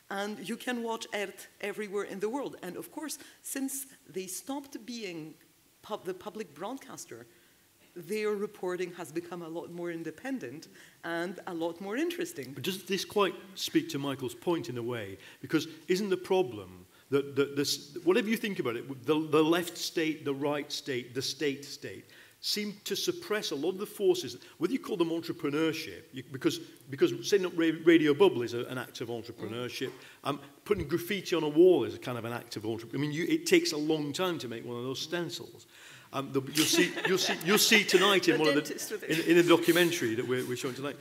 and you can watch ERT everywhere in the world. And of course, since they stopped being the public broadcaster, their reporting has become a lot more independent and a lot more interesting. But does this quite speak to Michael's point in a way? Because isn't the problem whatever you think about it, the left state, the right state, the state seem to suppress a lot of the forces, whether you call them entrepreneurship, because setting up Radio Bubble is an act of entrepreneurship. Putting graffiti on a wall is a kind of an act of entrepreneurship. I mean, it takes a long time to make one of those stencils. You'll see tonight in one of in a documentary that we're showing tonight.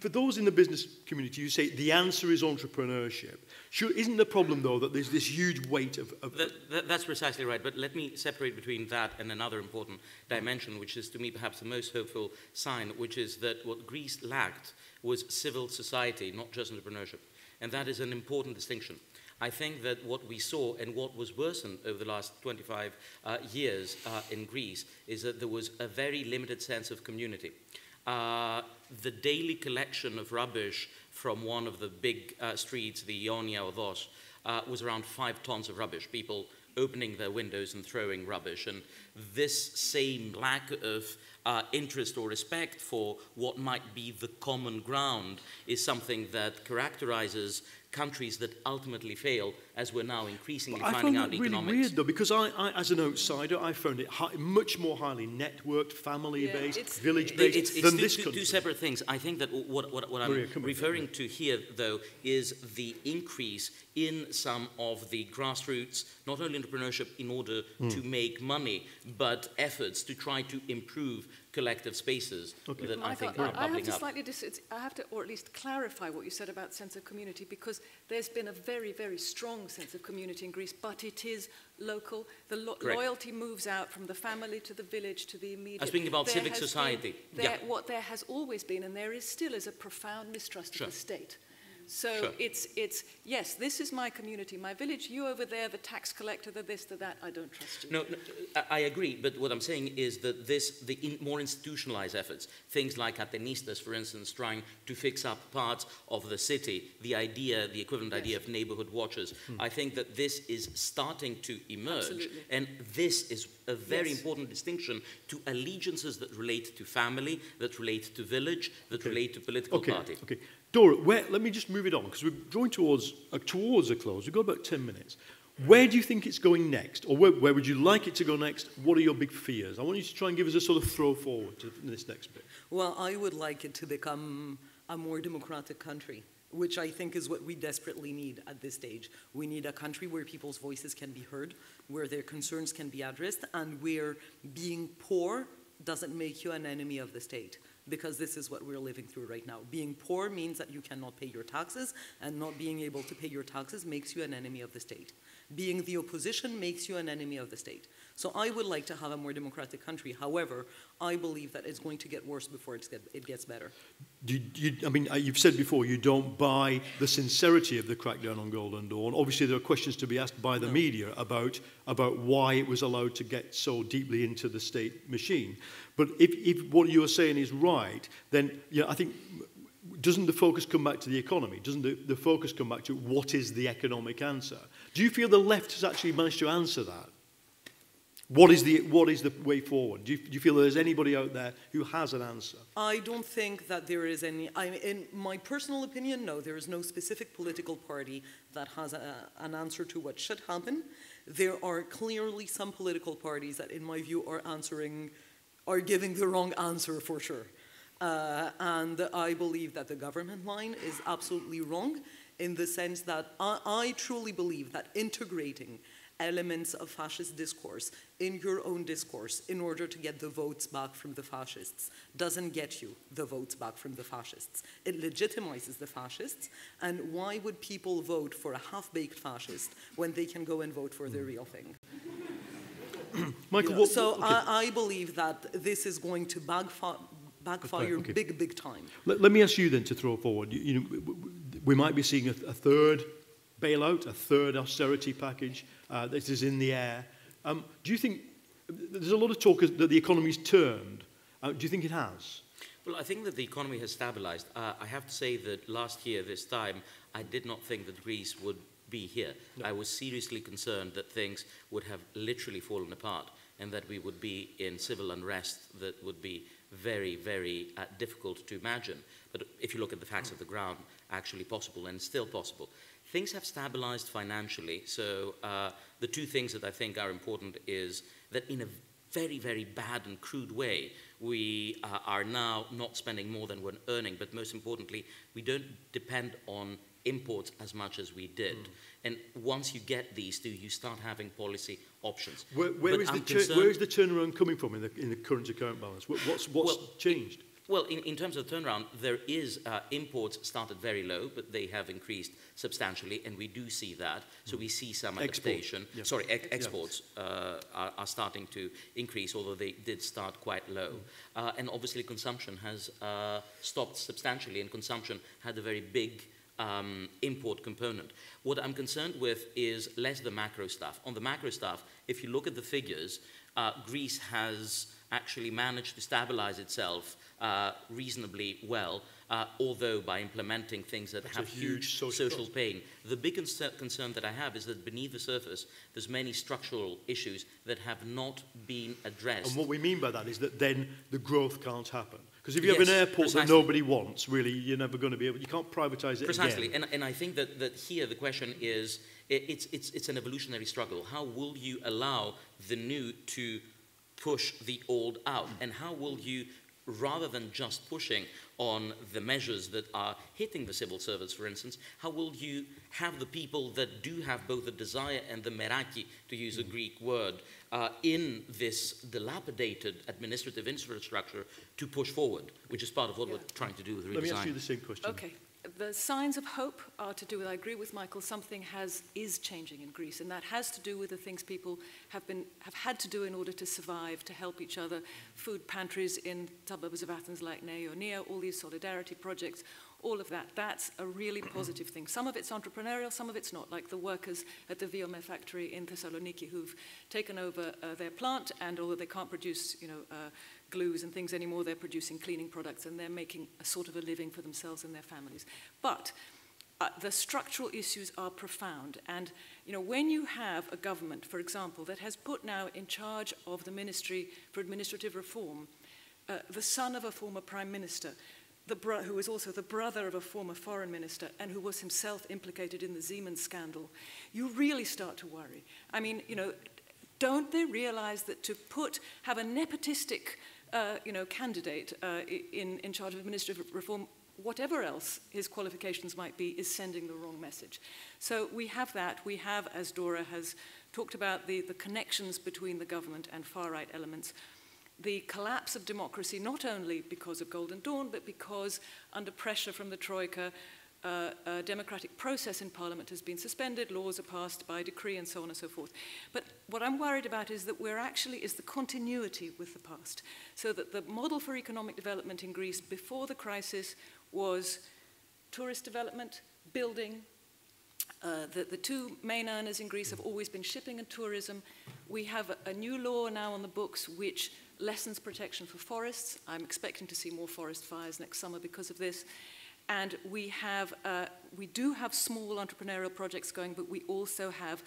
For those in the business community, you say the answer is entrepreneurship. Sure, isn't the problem, though, that there's this huge weight of... That's precisely right, but let me separate between that and another important dimension, which is, to me, perhaps the most hopeful sign, which is that what Greece lacked was civil society, not just entrepreneurship. And that is an important distinction. I think that what we saw and what was worsened over the last 25 years in Greece is that there was a very limited sense of community. The daily collection of rubbish from one of the big streets, the Ionia Odos, was around 5 tons of rubbish, people opening their windows and throwing rubbish. And this same lack of interest or respect for what might be the common ground is something that characterizes countries that ultimately fail, as we're now increasingly finding out in economics. I found it really weird, though, because I, as an outsider, I found it much more highly networked, family-based, village-based than this country. Two separate things. I think that what I'm referring to here, though, is the increase in some of the grassroots, not only entrepreneurship in order to make money, but efforts to try to improve collective spaces that I think are bubbling up. I have to, or at least clarify what you said about sense of community, because there's been a very, very strong sense of community in Greece, but it is local. The loyalty moves out from the family to the village to the immediate. I was speaking about civic society. What there has always been, and there is still, is a profound mistrust of the state. So it's yes, this is my community, my village, you over there, the tax collector, the this, the that, I don't trust you. No, I agree, but what I'm saying is that the more institutionalized efforts, things like Atenistas, for instance, trying to fix up parts of the city, the equivalent idea of neighborhood watches, I think that this is starting to emerge. Absolutely. And this is a very important distinction to allegiances that relate to family, that relate to village, that relate to political party. Okay. Dora, let me just move it on, because we're drawing towards a close. We've got about 10 minutes. Where do you think it's going next? Or where would you like it to go next? What are your big fears? I want you to try and give us a sort of throw forward to this next bit. Well, I would like it to become a more democratic country, which I think is what we desperately need at this stage. We need a country where people's voices can be heard, where their concerns can be addressed, and where being poor doesn't make you an enemy of the state. Because this is what we're living through right now. Being poor means that you cannot pay your taxes, and not being able to pay your taxes makes you an enemy of the state. Being the opposition makes you an enemy of the state. So I would like to have a more democratic country. However, I believe that it's going to get worse before it gets better. I mean, you've said before you don't buy the sincerity of the crackdown on Golden Dawn. Obviously, there are questions to be asked by the media about why it was allowed to get so deeply into the state machine. But if what you're saying is right, then I think, doesn't the focus come back to the economy? Doesn't the focus come back to what is the economic answer? Do you feel the left has actually managed to answer that? What is the way forward? Do you feel there's anybody out there who has an answer? I don't think that there is any. In my personal opinion, no. There is no specific political party that has an answer to what should happen. There are clearly some political parties that, in my view, are giving the wrong answer for sure. And I believe that the government line is absolutely wrong, in the sense that I truly believe that integrating elements of fascist discourse in your own discourse in order to get the votes back from the fascists doesn't get you the votes back from the fascists. It legitimizes the fascists, and why would people vote for a half-baked fascist when they can go and vote for the real thing? Michael, I believe that this is going to backfire big time. Let me ask you then to throw forward. We might be seeing a third bailout, a third austerity package that is in the air. Do you think there's a lot of talk that the economy's turned? Do you think it has? Well, I think that the economy has stabilized. I have to say that last year, this time, I did not think that Greece would be here. No. I was seriously concerned that things would have literally fallen apart and that we would be in civil unrest that would be very, very difficult to imagine. But if you look at the facts of the ground, actually possible and still possible. things have stabilized financially. So the two things that I think are important is that in a very, very bad and crude way, we are now not spending more than we're earning, but most importantly, we don't depend on imports as much as we did. And once you get these two, you start having policy options. Where is the turnaround coming from in the current account balance? What's changed? Well, in terms of turnaround, there is imports started very low, but they have increased substantially, and we do see that. So we see some adaptation. Yeah. Sorry, exports are starting to increase, although they did start quite low. And obviously consumption has stopped substantially, and consumption had a very big import component. What I'm concerned with is less the macro stuff. On the macro stuff, if you look at the figures, Greece has actually managed to stabilize itself reasonably well, although by implementing things that have huge social pain. The big concern that I have is that beneath the surface, there's many structural issues that have not been addressed. And what we mean by that is that then the growth can't happen. Because if you have an airport that nobody wants, really, you're never going to be able, you can't privatize it again. And I think that here the question is, it's an evolutionary struggle. How will you allow the new to push the old out? And how will you, rather than just pushing on the measures that are hitting the civil servants, for instance, how will you have the people that do have both the desire and the meraki, to use a Greek word, in this dilapidated administrative infrastructure to push forward, which is part of what we're trying to do with redesign. Let me ask you the same question. Okay. The signs of hope are to do with, I agree with Michael, something is changing in Greece, and that has to do with the things people have had to do in order to survive, to help each other. Food pantries in suburbs of Athens like Neonia, all these solidarity projects, all of that. That's a really positive thing. Some of it's entrepreneurial, some of it's not, like the workers at the Viome factory in Thessaloniki who've taken over their plant, and although they can't produce, glues and things anymore, they're producing cleaning products, and they're making a sort of a living for themselves and their families. But the structural issues are profound. And when you have a government, for example, that has put now in charge of the Ministry for Administrative Reform the son of a former prime minister, who was also the brother of a former foreign minister, and who was himself implicated in the Siemens scandal, you really start to worry. I mean, don't they realize that to have a nepotistic candidate in charge of administrative reform, whatever else his qualifications might be, is sending the wrong message. So we have that. We have, as Dora has talked about, the connections between the government and far-right elements. The collapse of democracy, not only because of Golden Dawn, but because under pressure from the Troika, a democratic process in Parliament has been suspended, laws are passed by decree, and so on and so forth. But what I'm worried about is that is the continuity with the past. So that the model for economic development in Greece before the crisis was tourist development, building. The two main earners in Greece have always been shipping and tourism. We have a new law now on the books which lessens protection for forests. I'm expecting to see more forest fires next summer because of this. And we do have small entrepreneurial projects going, but we also have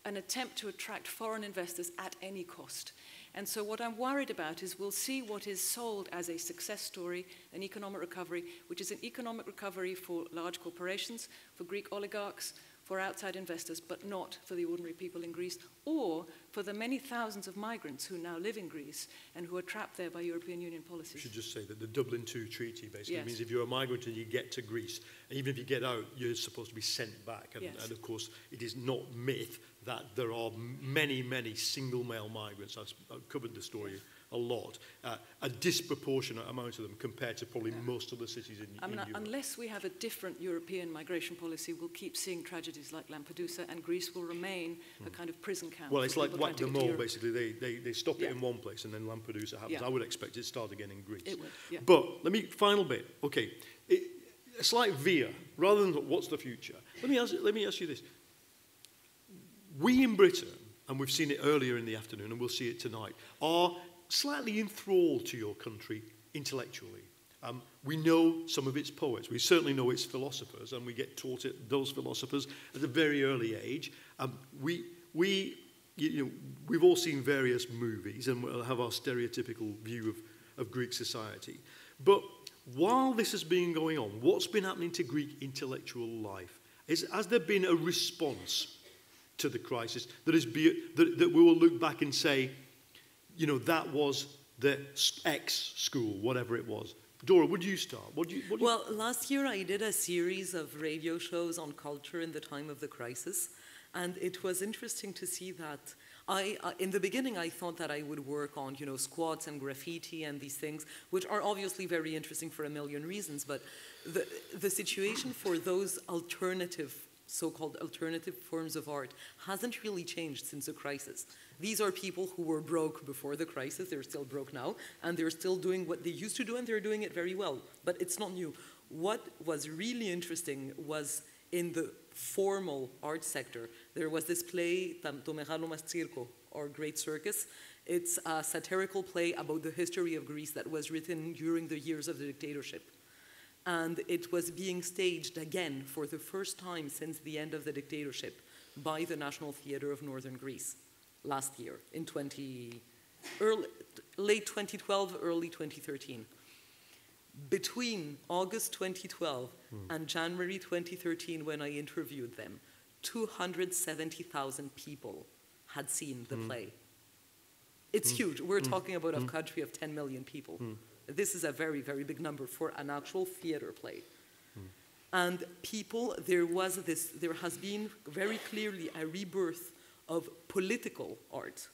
an attempt to attract foreign investors at any cost. And so what I'm worried about is we'll see what is sold as a success story, an economic recovery, which is an economic recovery for large corporations, for Greek oligarchs, for outside investors, but not for the ordinary people in Greece, or for the many thousands of migrants who now live in Greece and who are trapped there by European Union policies. We should just say that the Dublin II Treaty basically means if you're a migrant and you get to Greece, and even if you get out, you're supposed to be sent back. And, and of course, it is not myth that there are many, many single male migrants. I've covered the story a lot, a disproportionate amount of them compared to probably most other cities in Europe. Unless we have a different European migration policy, we'll keep seeing tragedies like Lampedusa, and Greece will remain a kind of prison camp. Well, it's like whack the mole, basically. They stop it in one place, and then Lampedusa happens. I would expect it to start again in Greece. It would, But, final bit. Okay, a slight veer, rather than what's the future. Let me ask you this. We in Britain, and we've seen it earlier in the afternoon, and we'll see it tonight, are slightly enthralled to your country intellectually. We know some of its poets. We certainly know its philosophers, and we get taught those philosophers at a very early age. We've all seen various movies, and we'll have our stereotypical view of Greek society. But while this has been going on, what's been happening to Greek intellectual life? Has there been a response to the crisis that we will look back and say, you know, that was the X school, whatever it was? Dora, would you start? Well, last year I did a series of radio shows on culture in the time of the crisis, and it was interesting to see that in the beginning, I thought that I would work on, you know, squats and graffiti and these things, which are obviously very interesting for a million reasons, but the situation for those so-called alternative forms of art hasn't really changed since the crisis. These are people who were broke before the crisis, they're still broke now, and they're still doing what they used to do, and they're doing it very well, but it's not new. What was really interesting was in the formal art sector. There was this play, To Megalomas Circo, or Great Circus. It's a satirical play about the history of Greece that was written during the years of the dictatorship. And it was being staged again for the first time since the end of the dictatorship by the National Theatre of Northern Greece last year, in late 2012, early 2013. Between August 2012 and January 2013, when I interviewed them, 270,000 people had seen the play. It's huge. We're talking about a country of 10 million people. This is a very, very big number for an actual theater play. And there has been very clearly a rebirth of political art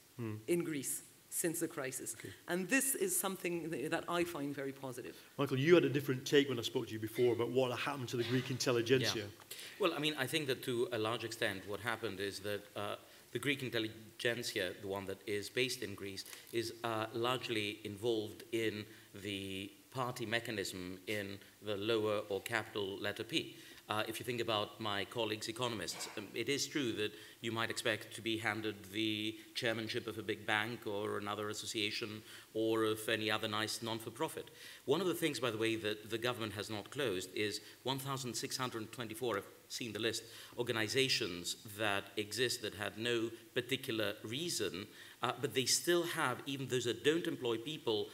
in Greece since the crisis. Okay. And this is something that I find very positive. Michael, you had a different take when I spoke to you before about what happened to the Greek intelligentsia. Yeah. Well, I mean, I think that to a large extent what happened is that the Greek intelligentsia, the one that is based in Greece, is largely involved in the party mechanism in the lower or capital letter P. If you think about my colleagues, economists, it is true that you might expect to be handed the chairmanship of a big bank or another association or of any other nice non-for-profit. One of the things, by the way, that the government has not closed is 1,624, I've seen the list, organizations that exist that had no particular reason, but they still have, even those that don't employ people,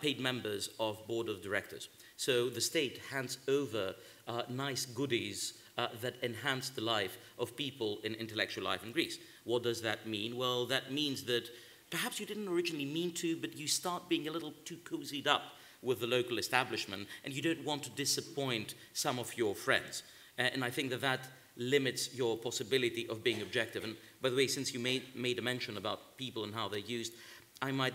paid members of board of directors. So the state hands over nice goodies that enhance the life of people in intellectual life in Greece. What does that mean? Well, that means that perhaps you didn't originally mean to, but you start being a little too cozied up with the local establishment, and you don't want to disappoint some of your friends. And I think that that limits your possibility of being objective. And by the way, since you made a mention about people and how they're used, I might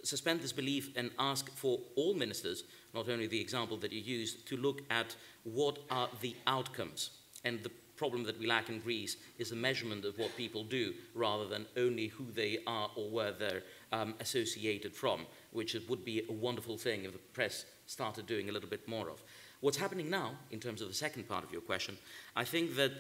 suspend this belief and ask for all ministers, not only the example that you used, to look at what are the outcomes. And the problem that we lack in Greece is the measurement of what people do rather than only who they are or where they're associated from, which would be a wonderful thing if the press started doing a little bit more of. What's happening now, in terms of the second part of your question, I think that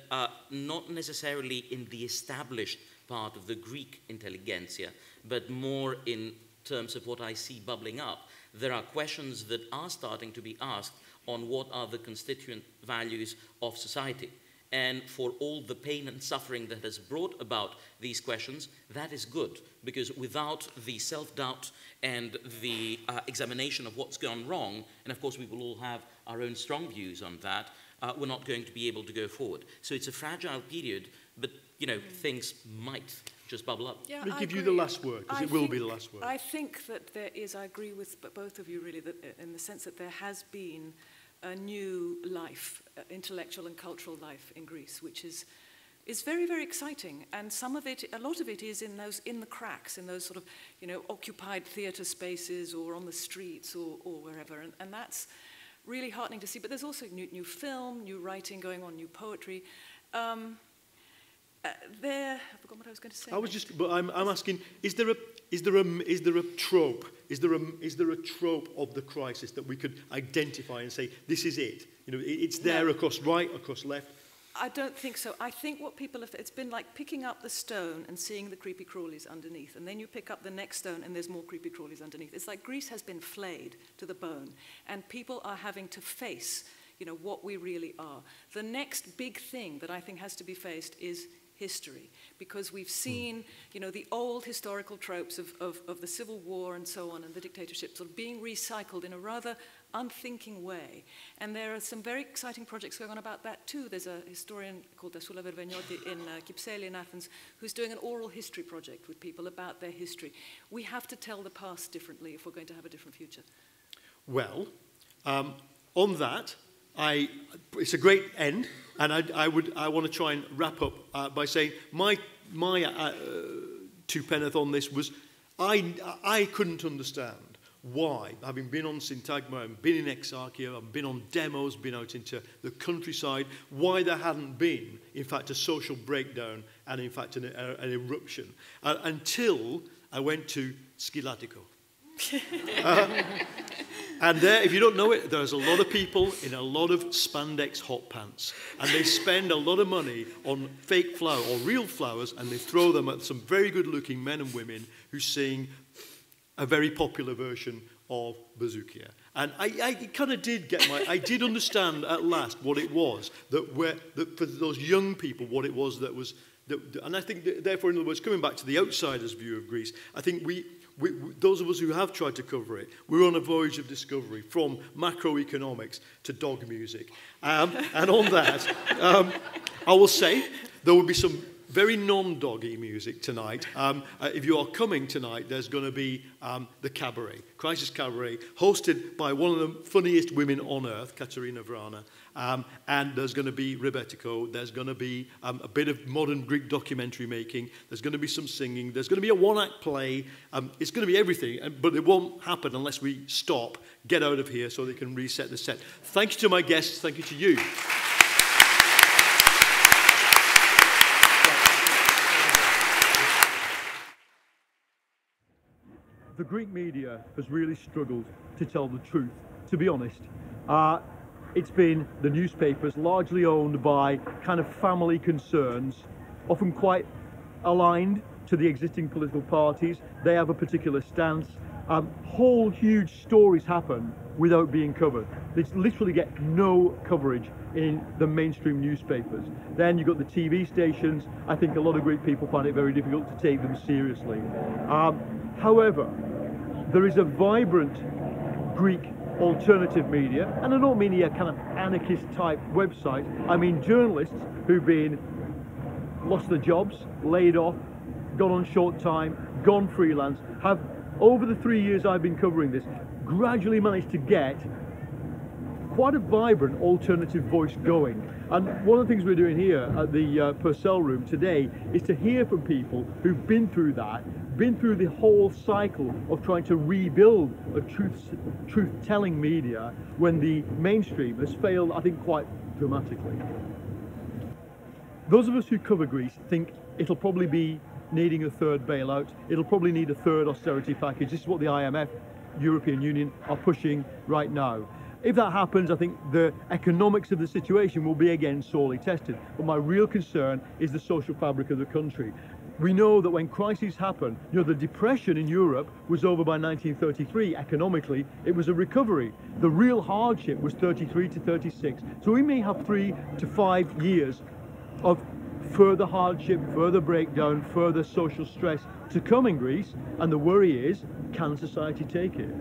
not necessarily in the established part of the Greek intelligentsia, but more in terms of what I see bubbling up, there are questions that are starting to be asked on what are the constituent values of society. And for all the pain and suffering that has brought about these questions, that is good, because without the self-doubt and the examination of what's gone wrong, and of course we will all have our own strong views on that, we're not going to be able to go forward. So it's a fragile period, but you know, things might just bubble up. Yeah, we'll give you the last word, because it will be the last word. I think that there is, I agree with both of you really, that in the sense that there has been a new life, intellectual and cultural life in Greece, which is very, very exciting. And some of it, a lot of it is in the cracks, in those sort of, you know, occupied theatre spaces or on the streets or wherever. And that's really heartening to see. But there's also new film, new writing going on, new poetry. I've forgotten what I was going to say. I'm asking, is there a trope? Is there a trope of the crisis that we could identify and say, this is it? You know, it's there across right, across left. I don't think so. I think what people have, it's been like picking up the stone and seeing the creepy crawlies underneath, and then you pick up the next stone and there's more creepy crawlies underneath. It's like Greece has been flayed to the bone, and people are having to face, you know, what we really are. The next big thing that I think has to be faced is history, because we've seen, you know, the old historical tropes of the Civil War and so on, and the dictatorship sort of being recycled in a rather unthinking way. And there are some very exciting projects going on about that too. There's a historian called Ursula Vervegnotti in Kypseli in Athens who's doing an oral history project with people about their history. We have to tell the past differently if we're going to have a different future. Well, on that, it's a great end, and I want to try and wrap up by saying my two penneth on this was I couldn't understand why, having been on Syntagma and been in Exarchia and been on demos, been out into the countryside, why there hadn't been, in fact, a social breakdown and, in fact, an eruption until I went to Skilatico. And there, if you don't know it, there's a lot of people in a lot of spandex hot pants, and they spend a lot of money on fake flower or real flowers, and they throw them at some very good-looking men and women who sing a very popular version of Bazookia. And I kind of did get I did understand at last what it was, that for those young people, what it was that was, and I think, therefore, in other words, coming back to the outsider's view of Greece, I think those of us who have tried to cover it, we're on a voyage of discovery from macroeconomics to dog music. And on that, I will say there will be some very non-doggy music tonight. If you are coming tonight, there's going to be the Cabaret, Crisis Cabaret, hosted by one of the funniest women on earth, Katerina Vrana. And there's going to be Rebetiko, there's going to be a bit of modern Greek documentary making, there's going to be some singing, there's going to be a one-act play, it's going to be everything, but it won't happen unless we stop, get out of here so they can reset the set. Thank you to my guests, thank you to you. The Greek media has really struggled to tell the truth, to be honest. It's been the newspapers largely owned by kind of family concerns, often quite aligned to the existing political parties. They have a particular stance. Whole huge stories happen without being covered. They literally get no coverage in the mainstream newspapers. Then you've got the TV stations. I think a lot of Greek people find it very difficult to take them seriously. However, there is a vibrant Greek alternative media, and I don't mean a kind of anarchist type website. I mean journalists who've been lost their jobs, laid off, gone on short time, gone freelance, have over the 3 years I've been covering this gradually managed to get quite a vibrant alternative voice going. And one of the things we're doing here at the Purcell Room today is to hear from people who've been through that, been through the whole cycle of trying to rebuild a truth-telling media when the mainstream has failed, I think, quite dramatically. Those of us who cover Greece think it'll probably be needing a third bailout, it'll probably need a third austerity package. This is what the IMF, European Union, are pushing right now. If that happens, I think the economics of the situation will be again sorely tested. But my real concern is the social fabric of the country. We know that when crises happen, the Depression in Europe was over by 1933. Economically, it was a recovery. The real hardship was 33 to 36. So we may have 3 to 5 years of further hardship, further breakdown, further social stress to come in Greece. And the worry is, can society take it?